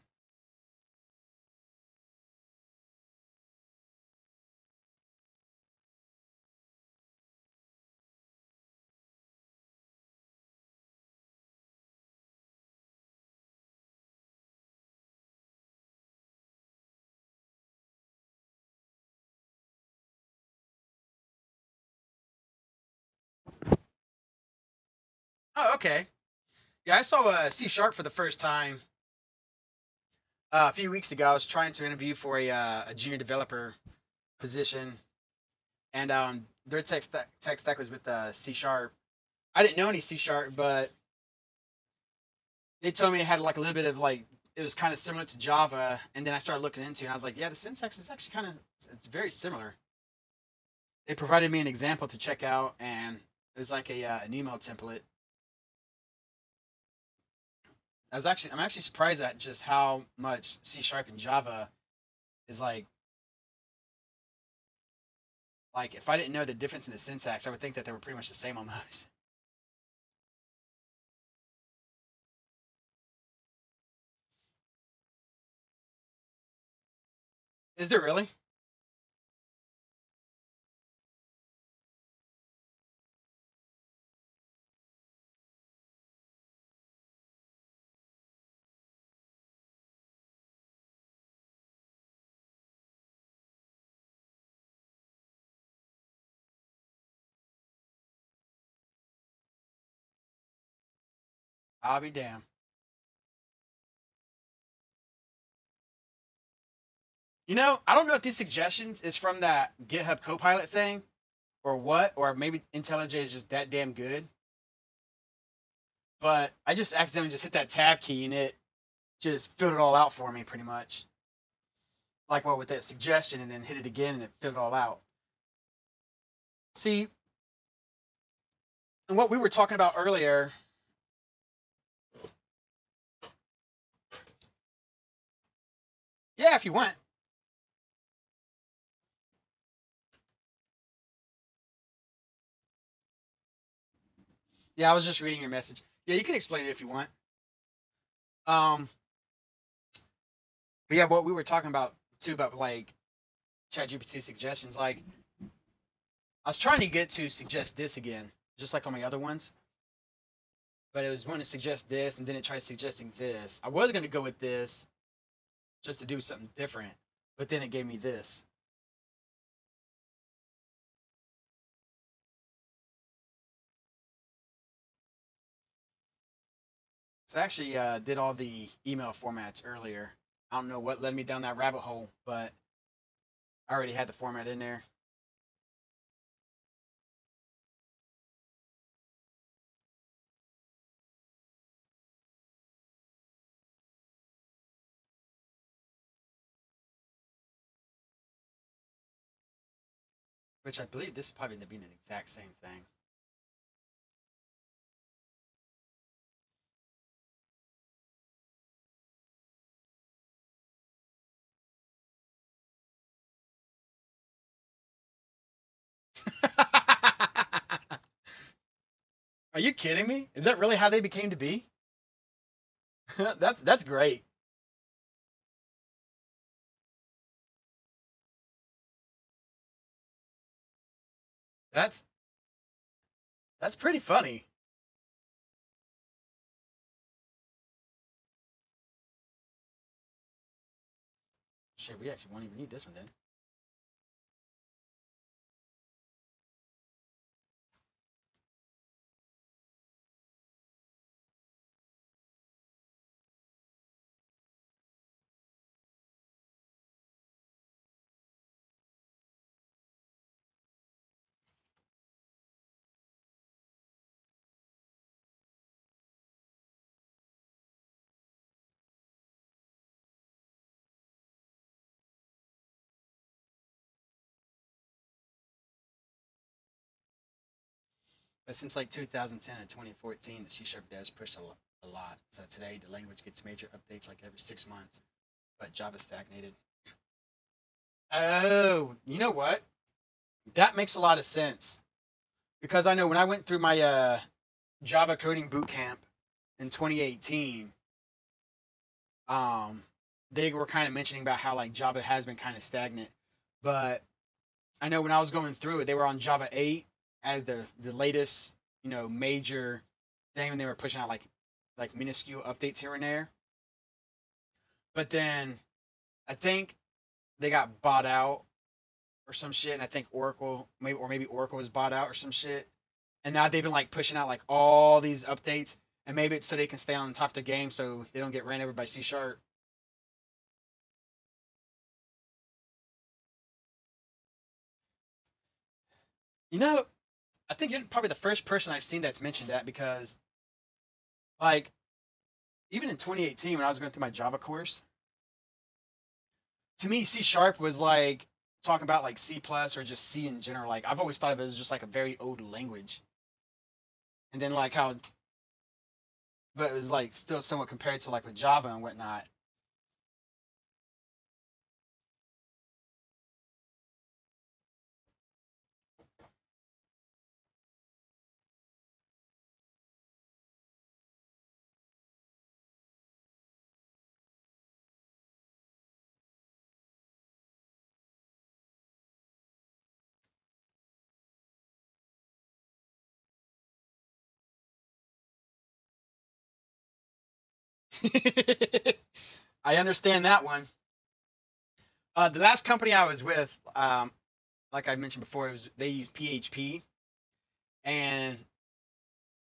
Oh, okay. Yeah, I saw C Sharp for the first time a few weeks ago. I was trying to interview for a junior developer position, and their tech stack was with C Sharp. I didn't know any C Sharp, but they told me it had like a little bit of like it was kind of similar to Java, and then I started looking into it, and I was like, yeah, the syntax is actually kind of it's very similar. They provided me an example to check out, and it was like an email template. I'm actually surprised at just how much C Sharp and Java is like if I didn't know the difference in the syntax, I would think that they were pretty much the same almost. Is there really? I'll be damned. I don't know if these suggestions is from that GitHub Copilot thing or what, or maybe IntelliJ is just that damn good. But I just accidentally just hit that tab key and it just filled it all out for me pretty much. Like what with that suggestion and then hit it again and it filled it all out. See, and what we were talking about earlier, yeah, if you want. Yeah, I was just reading your message. Yeah, you can explain it if you want. Um, but yeah, what we were talking about too about like ChatGPT suggestions, like I was trying to get to suggest this again. just like on my other ones. But it was going to suggest this, and then it tried suggesting this. I was going to go with this just to do something different, but then it gave me this. So I actually did all the email formats earlier. I don't know what led me down that rabbit hole, but I already had the format in there. Which I believe this is probably going to be the exact same thing. Are you kidding me? Is that really how they became to be? That's great. That's that's pretty funny. Shit, we actually won't even need this one then. But since like 2010 and 2014, the C# devs pushed a lot. So today, the language gets major updates like every 6 months, but Java stagnated. Oh, you know what? That makes a lot of sense because I know when I went through my Java coding boot camp in 2018, um, they were kind of mentioning about how like Java has been kind of stagnant, but I know when I was going through it, they were on Java 8 as the latest, major thing, and they were pushing out like minuscule updates here and there. But then I think they got bought out or some shit, and I think Oracle maybe Oracle was bought out or some shit, and now they've been like pushing out like all these updates, and maybe it's so they can stay on top of the game so they don't get ran over by C sharp. You know, I think you're probably the first person I've seen that's mentioned that because like even in 2018 when I was going through my Java course, to me C sharp was like talking about like C plus or just C in general. Like I've always thought of it as just like a very old language, and then like how, but it was like still somewhat compared to like with Java and whatnot. I understand that one. The last company I was with, like I mentioned before, they use PHP, and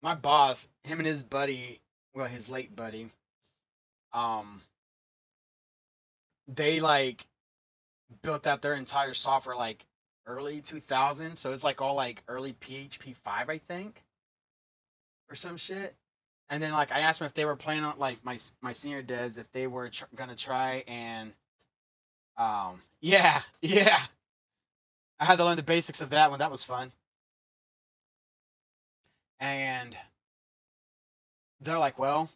my boss, him and his buddy, well, his late buddy, um, they like built out their entire software like early 2000, so it's like all like early PHP 5, I think, or some shit. And then like I asked them if they were planning on like my senior devs if they were gonna try and yeah, yeah, I had to learn the basics of that one. That was fun. And they're like, well,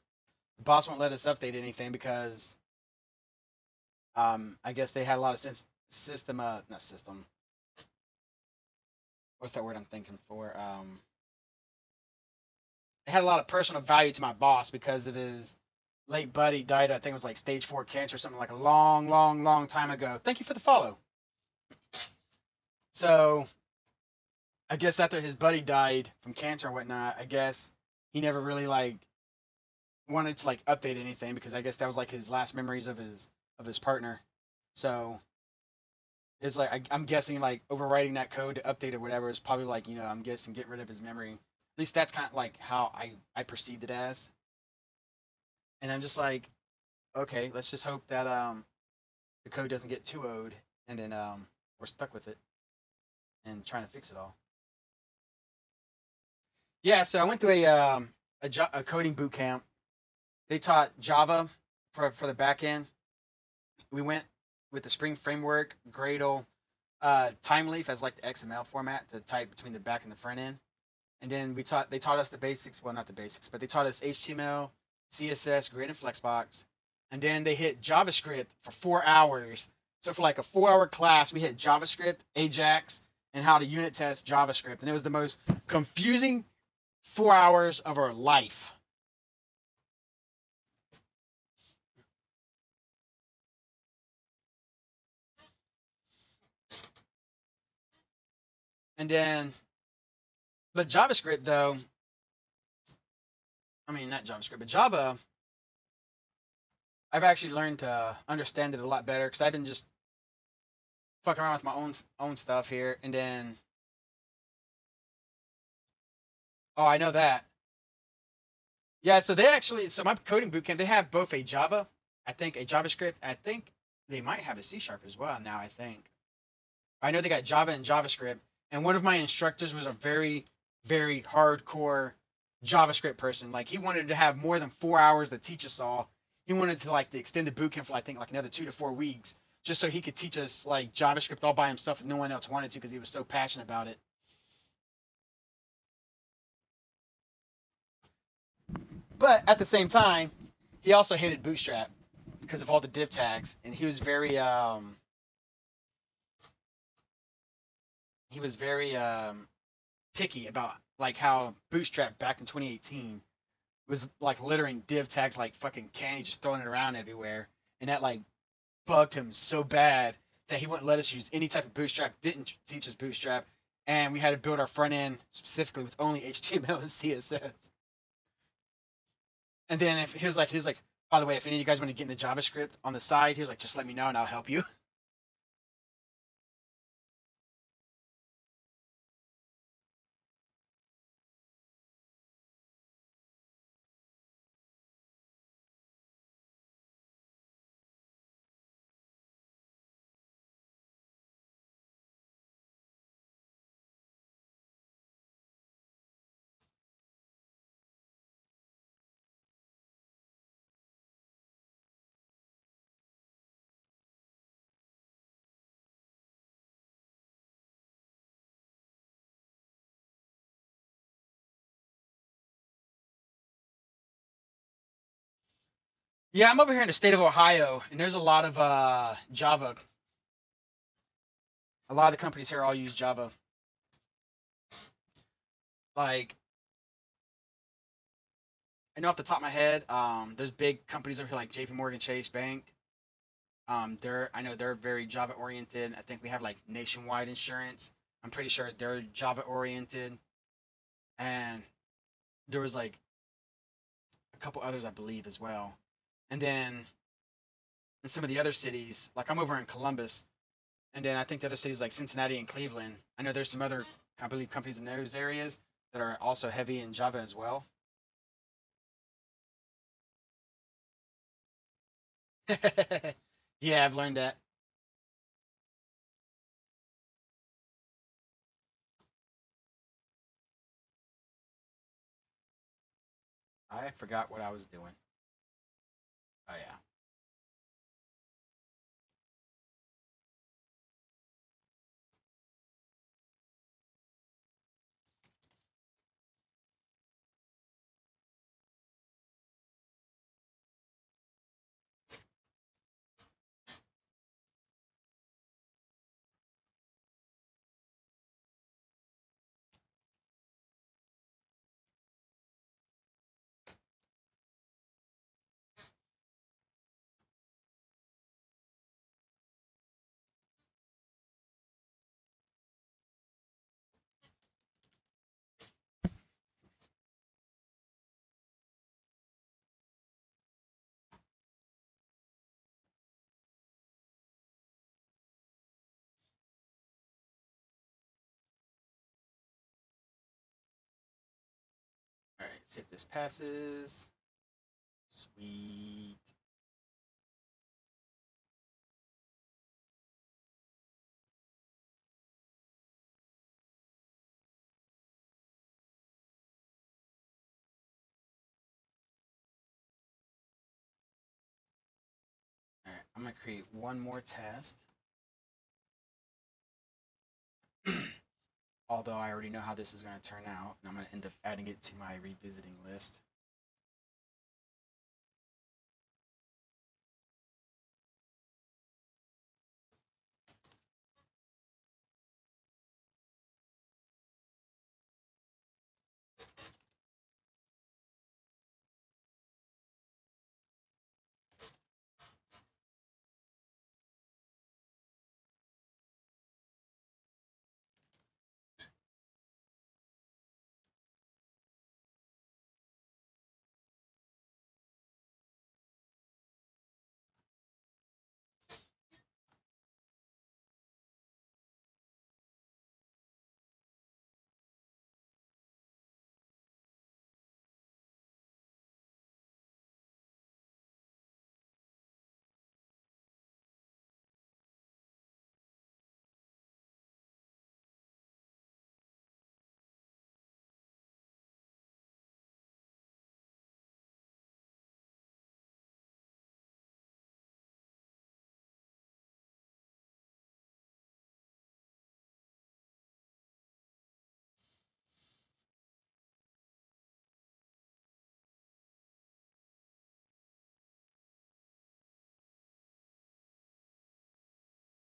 the boss won't let us update anything because I guess they had a lot of system not system. What's that word I'm thinking for? It had a lot of personal value to my boss because of his late buddy died. I think it was like stage 4 cancer or something like a long, long, long time ago. Thank you for the follow. So I guess after his buddy died from cancer and whatnot, I guess he never really like wanted to like update anything because I guess that was like his last memories of his partner. So it's like I'm guessing like overwriting that code to update or whatever is probably like I'm guessing getting rid of his memory. At least that's kind of like how I perceived it as. And I'm just like, okay, let's just hope that the code doesn't get too old and then we're stuck with it and trying to fix it all. Yeah, so I went to a coding boot camp. They taught Java for the back end. We went with the Spring Framework, Gradle, Timeleaf as like the XML format to type between the back and the front end. And then they taught us the basics. Well, not the basics, but they taught us HTML, CSS, Grid, and Flexbox. And then they hit JavaScript for 4 hours. So for like a 4 hour class, we hit JavaScript, Ajax, and how to unit test JavaScript. And it was the most confusing 4 hours of our life. And then, but JavaScript though, I mean not JavaScript, but Java, I've actually learned to understand it a lot better because I've been just fucking around with my own stuff here. And then, oh, I know that. Yeah, so so my coding bootcamp, they have both a Java, I think a JavaScript, I think they might have a C sharp as well now, I think. I know they got Java and JavaScript, and one of my instructors was a very, very hardcore JavaScript person. Like he wanted to have more than 4 hours to teach us all. He wanted to like to extend the bootcamp for I think like another 2 to 4 weeks, just so he could teach us like JavaScript all by himself and no one else wanted to because he was so passionate about it. But at the same time, he also hated Bootstrap because of all the div tags, and he was very picky about like how Bootstrap back in 2018 was like littering div tags like fucking candy, just throwing it around everywhere, and that like bugged him so bad that he wouldn't let us use any type of Bootstrap. Didn't teach us Bootstrap, and we had to build our front end specifically with only HTML and CSS. And then if he was like, by the way, if any of you guys want to get into JavaScript on the side, he was like, just let me know and I'll help you. Yeah, I'm over here in the state of Ohio, and there's a lot of Java. A lot of the companies here all use Java. Like I know off the top of my head, there's big companies over here like JP Morgan Chase Bank. I know they're very Java oriented. I think we have like Nationwide Insurance. I'm pretty sure they're Java oriented. And there was like a couple others I believe as well. And then in some of the other cities, like I'm over in Columbus, and then I think the other cities like Cincinnati and Cleveland. I know there's some other I believe companies in those areas that are also heavy in Java as well. Yeah, I've learned that. I forgot what I was doing. Oh yeah. Let's see if this passes. Sweet. All right, I'm gonna create one more test. Although I already know how this is gonna turn out, and I'm gonna end up adding it to my revisiting list.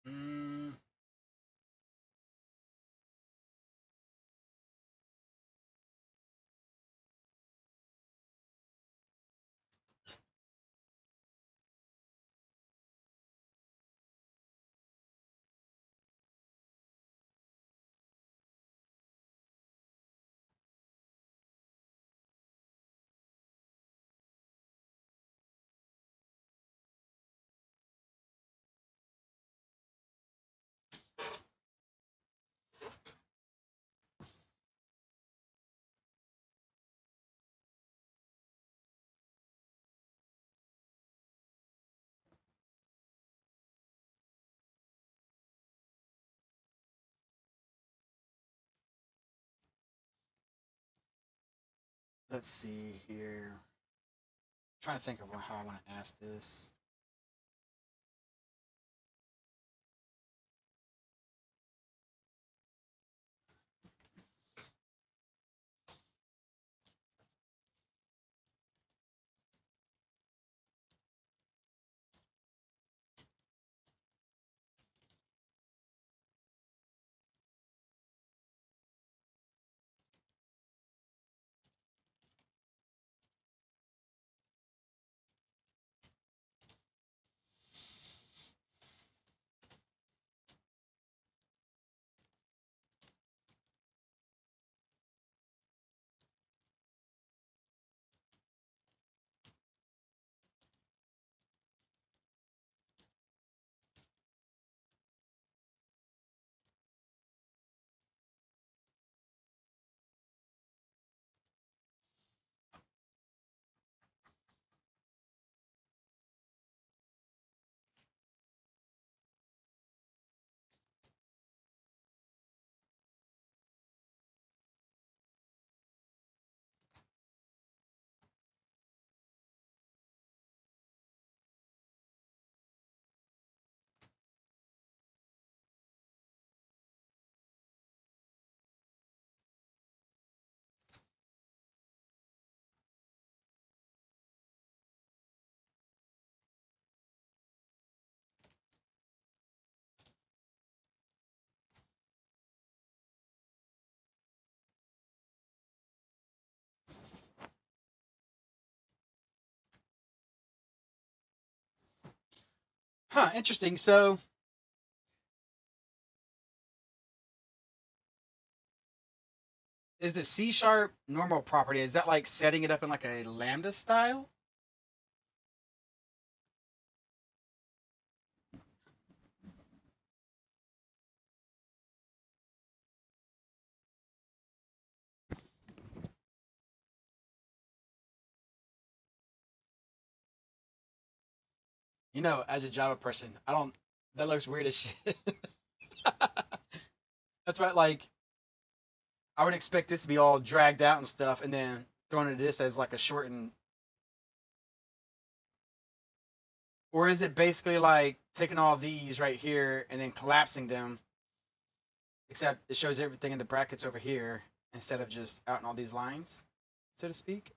Mm, let's see here. I'm trying to think of how I want to ask this. Huh, interesting. So is the C sharp normal property? Is that like setting it up in like a lambda style? You know, as a Java person, I don't. That looks weird as shit. That's why, like, I would expect this to be all dragged out and stuff, and then thrown into this as like a shortened. Or is it basically like taking all these right here and then collapsing them, except it shows everything in the brackets over here instead of just out in all these lines, so to speak?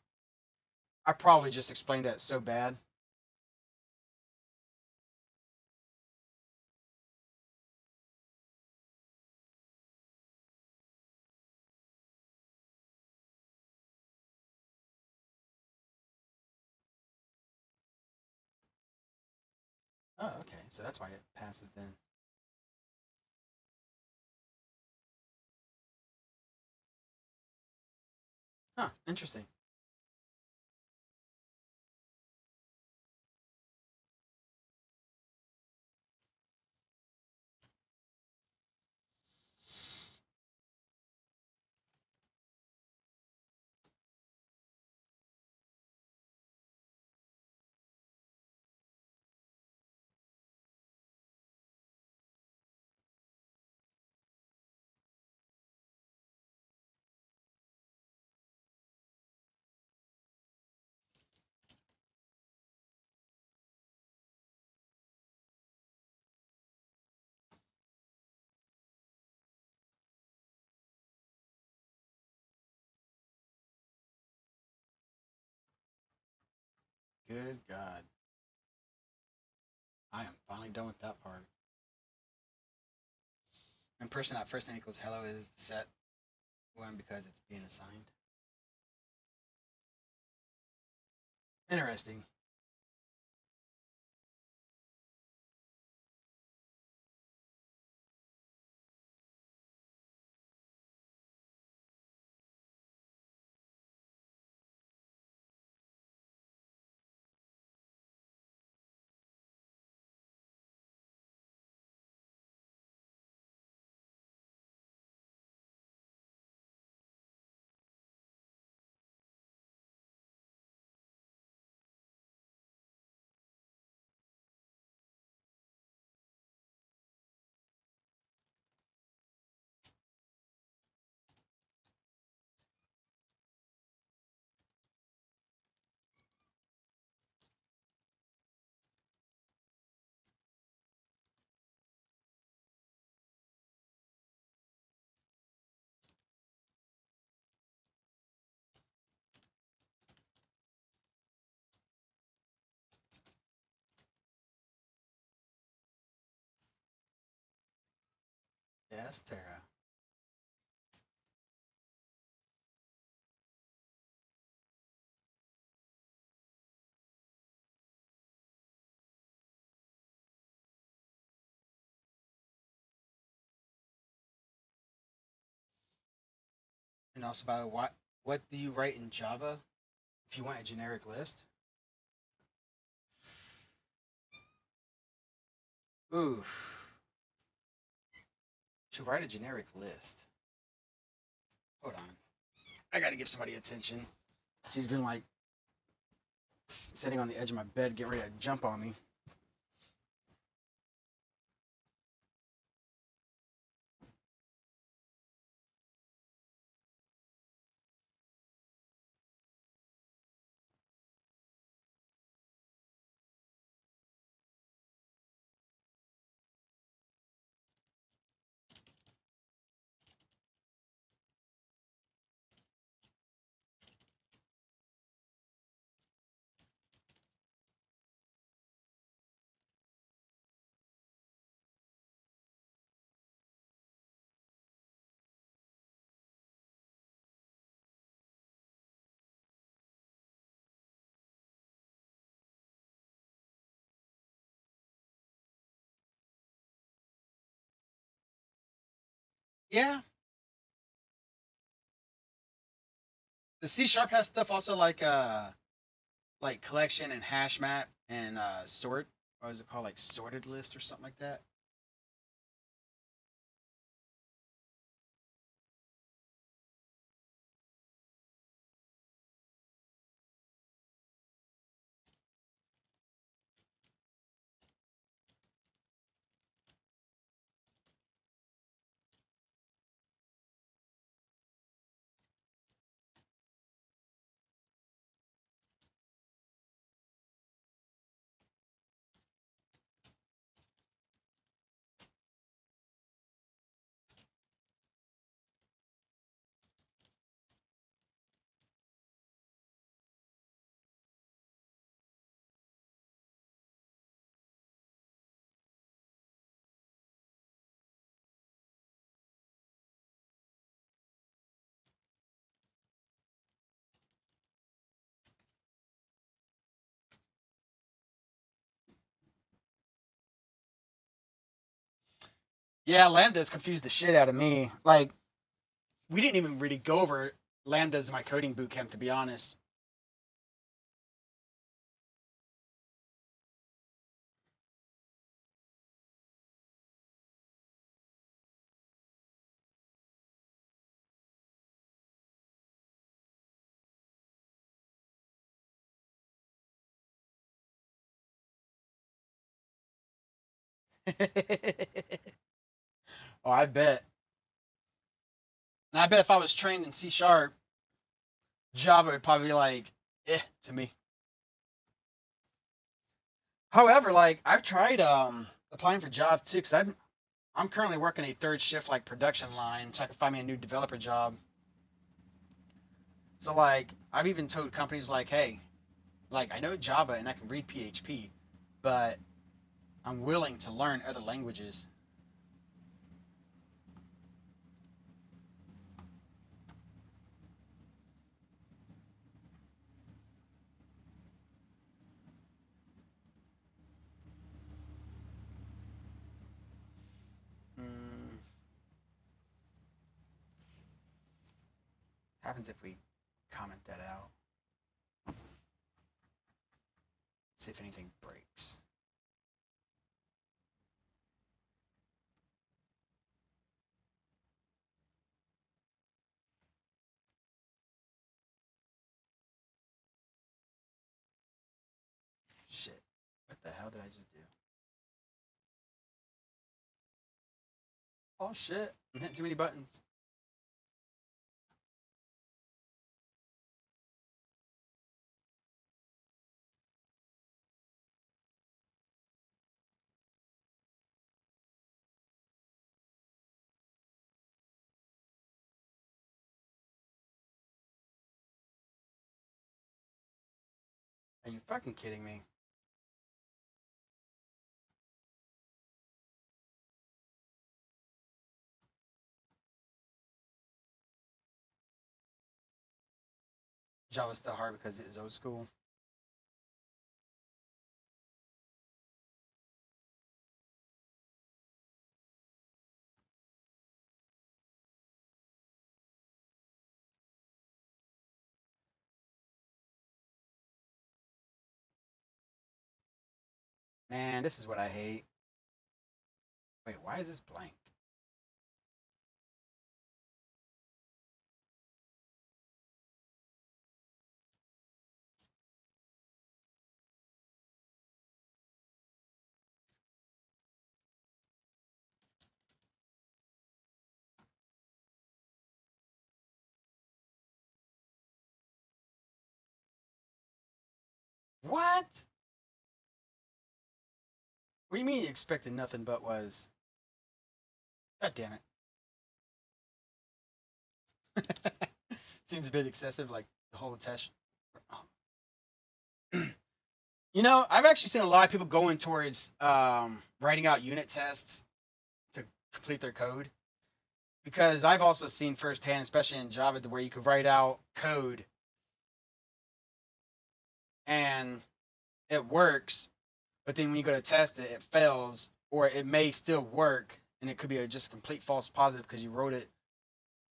I probably just explained that so bad. Oh, okay. So that's why it passes then. Huh, interesting. Good God. I am finally done with that part. And person at first name equals hello is set one because it's being assigned. Interesting. Yes, Tara. And also, by the way, what do you write in Java if you want a generic list? Ooh, to write a generic list. Hold on. I gotta give somebody attention. She's been like sitting on the edge of my bed, getting ready to jump on me. Yeah, the C sharp has stuff also like collection and hash map and sort. What is it called? Like sorted list or something like that. Yeah, lambdas confused the shit out of me. Like, we didn't even really go over lambdas in my coding bootcamp, to be honest. Oh, I bet. And I bet if I was trained in C sharp, Java would probably be like, to me. However, like I've tried applying for jobs too, because I'm currently working a third shift like production line, so I can find me a new developer job. So like I've even told companies like, hey, like I know Java and I can read PHP, but I'm willing to learn other languages. Hmm, happens if we comment that out. See if anything breaks. Shit. What the hell did I just do? Oh shit. I'm hitting too many buttons. Are you fucking kidding me? Java's still hard because it is old school. Man, this is what I hate. Wait, why is this blank? What? What do you mean you expected nothing but was? God damn it. Seems a bit excessive, like the whole test. You know, I've actually seen a lot of people going towards writing out unit tests to complete their code. Because I've also seen firsthand, especially in Java, where you could write out code and it works, but then when you go to test it, it fails, or it may still work, and it could be just a complete false positive because you wrote it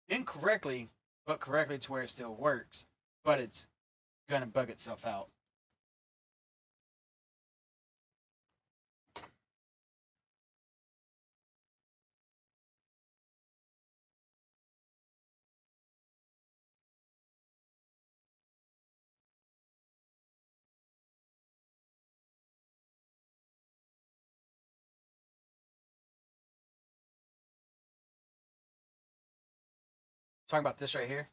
incorrectly, but correctly to where it still works, but it's gonna bug itself out. Talking about this right here.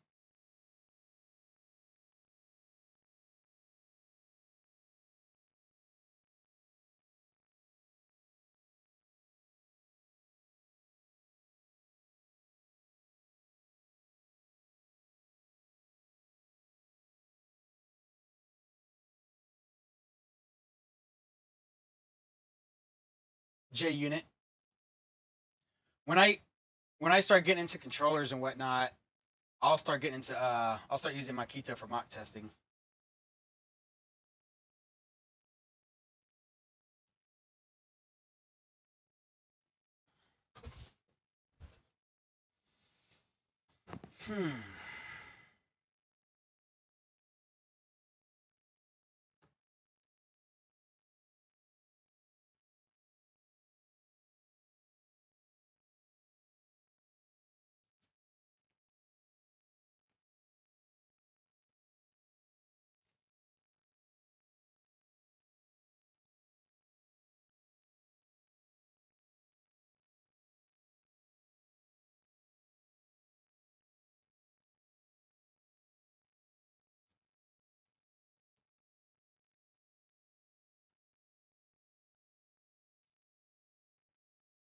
JUnit. When I when I start getting into controllers and whatnot, I'll start using Makito for mock testing. Hmm.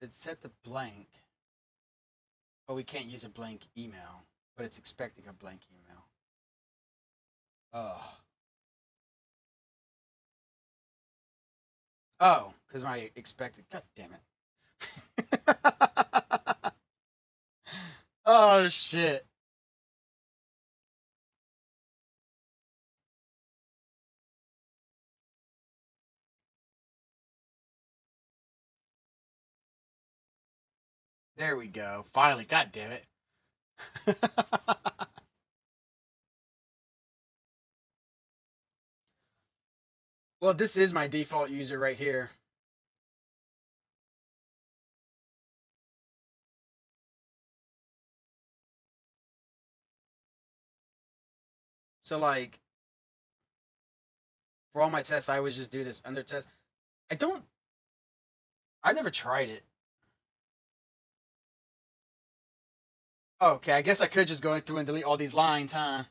It's set to blank, but we can't use a blank email, but it's expecting a blank email. Oh. Oh, because my expected. God damn it. Oh, shit. There we go. Finally. God damn it. Well, this is my default user right here. So, like, for all my tests, I always just do this under test. I don't. I never tried it. Oh, okay, I guess I could just go through and delete all these lines, huh?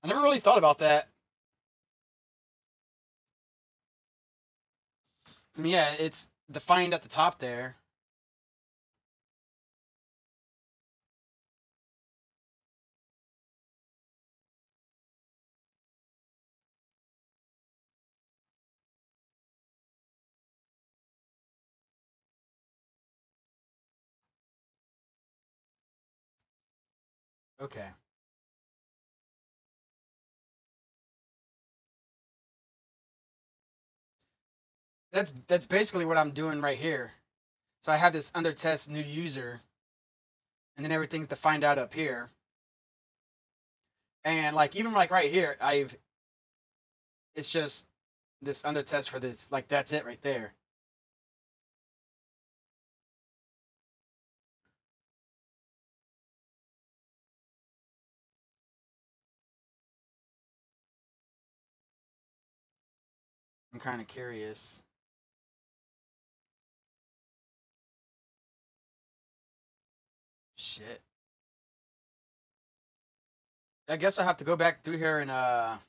I never really thought about that. I mean, yeah, it's defined at the top there. Okay. That's basically what I'm doing right here. So I have this under test new user, and then everything's defined out up here. And like even like right here, I've it's just this under test for this. Like that's it right there. I'm kind of curious. Shit. I guess I have to go back through here and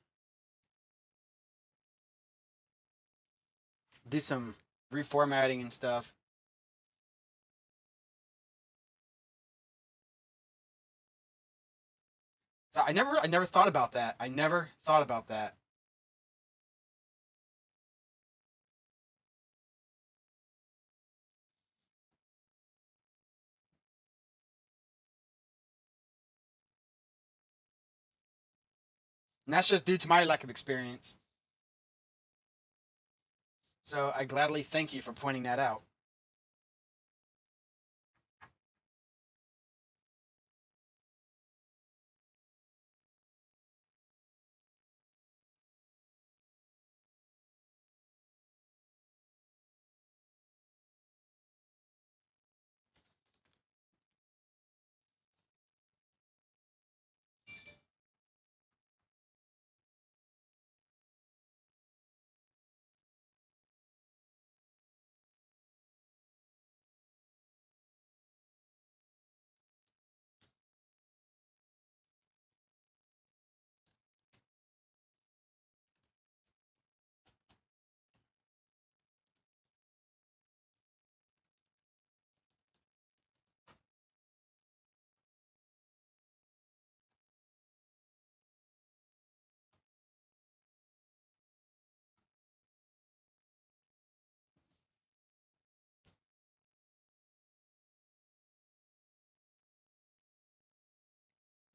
do some reformatting and stuff. So I never thought about that. I never thought about that. And that's just due to my lack of experience. So I gladly thank you for pointing that out.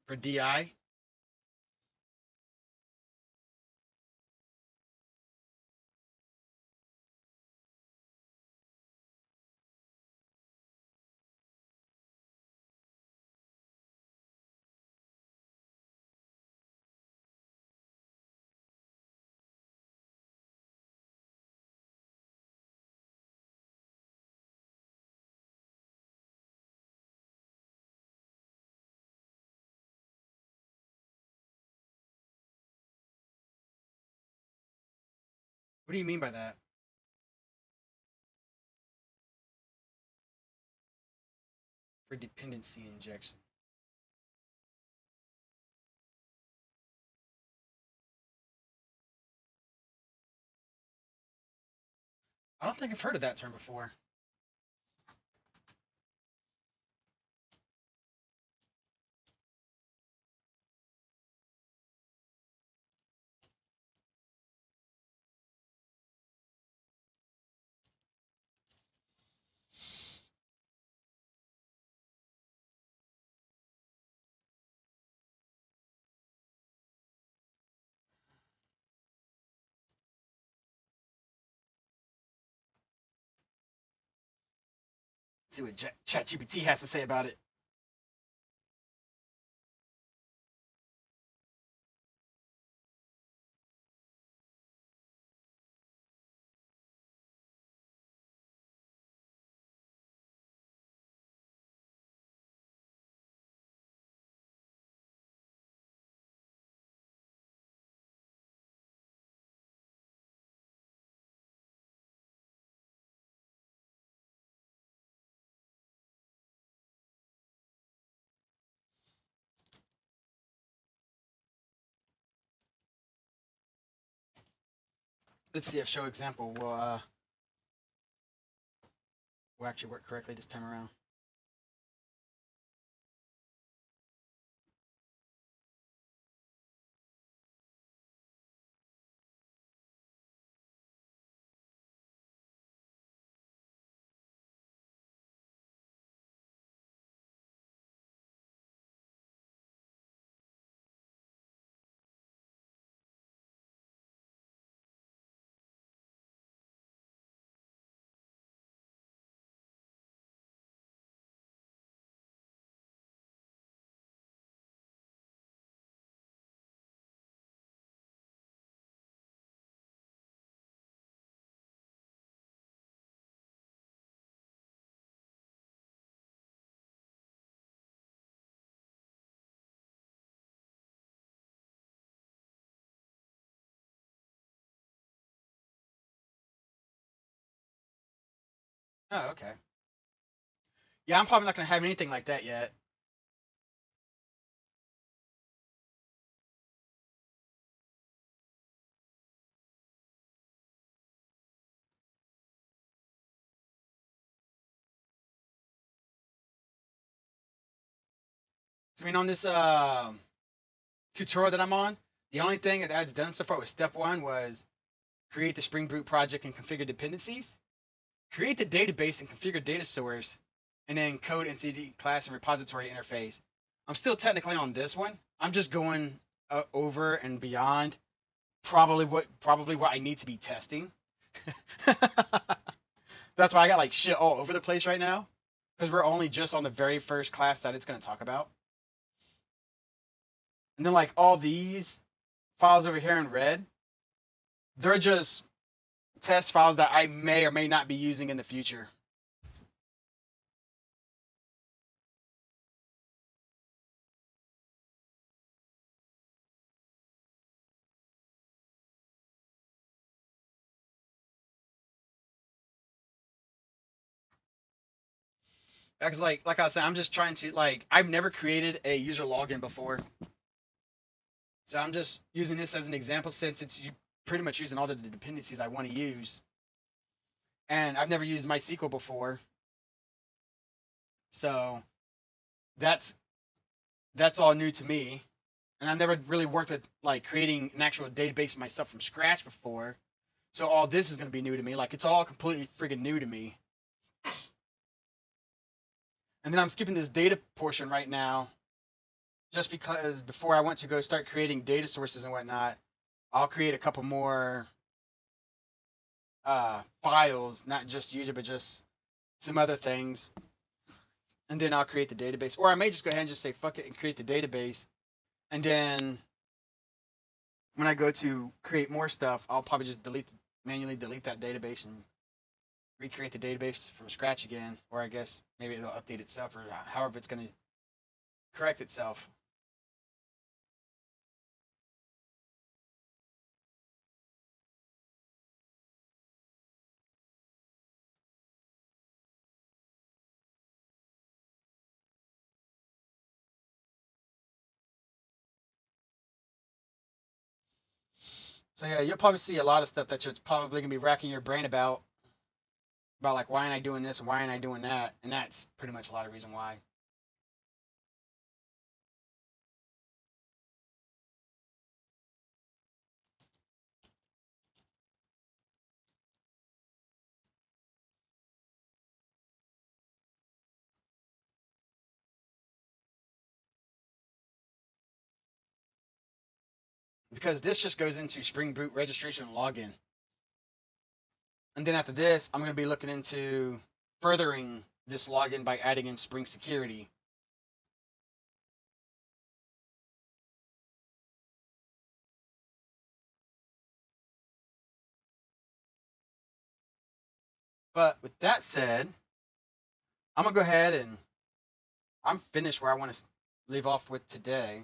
For DI, What do you mean by that? For dependency injection. I don't think I've heard of that term before. Let's see what ChatGPT has to say about it. Let's see if show example will actually work correctly this time around. Oh, okay. Yeah, I'm probably not gonna have anything like that yet. So, I mean, on this tutorial that I'm on, the only thing that's done so far with step one was create the Spring Boot project and configure dependencies, create the database and configure data source, and then code NCD class and repository interface. I'm still technically on this one. I'm just going over and beyond probably what I need to be testing. That's why I got like shit all over the place right now because we're only just on the very first class that it's going to talk about. And then like all these files over here in red, they're just test files that I may or may not be using in the future. Because like I said, I'm just trying to like I've never created a user login before, so I'm just using this as an example since it's pretty much using all the dependencies I want to use, and I've never used MySQL before, so that's that's all new to me, and I've never really worked with like creating an actual database myself from scratch before, so all this is going to be new to me. Like it's all completely freaking new to me. And then I'm skipping this data portion right now just because before I want to go start creating data sources and whatnot, I'll create a couple more files, not just user, but just some other things. And then I'll create the database. Or I may just go ahead and just say fuck it and create the database. And then when I go to create more stuff, I'll probably just manually delete that database and recreate the database from scratch again. Or I guess maybe it'll update itself or however it's going to correct itself. So yeah, you'll probably see a lot of stuff that you're probably gonna be racking your brain about like why ain't I doing this and why ain't I doing that, and that's pretty much a lot of reason why. Because this just goes into Spring Boot registration and login. And then after this, I'm going to be looking into furthering this login by adding in Spring Security. But with that said, I'm going to go ahead and I'm finished where I want to leave off with today.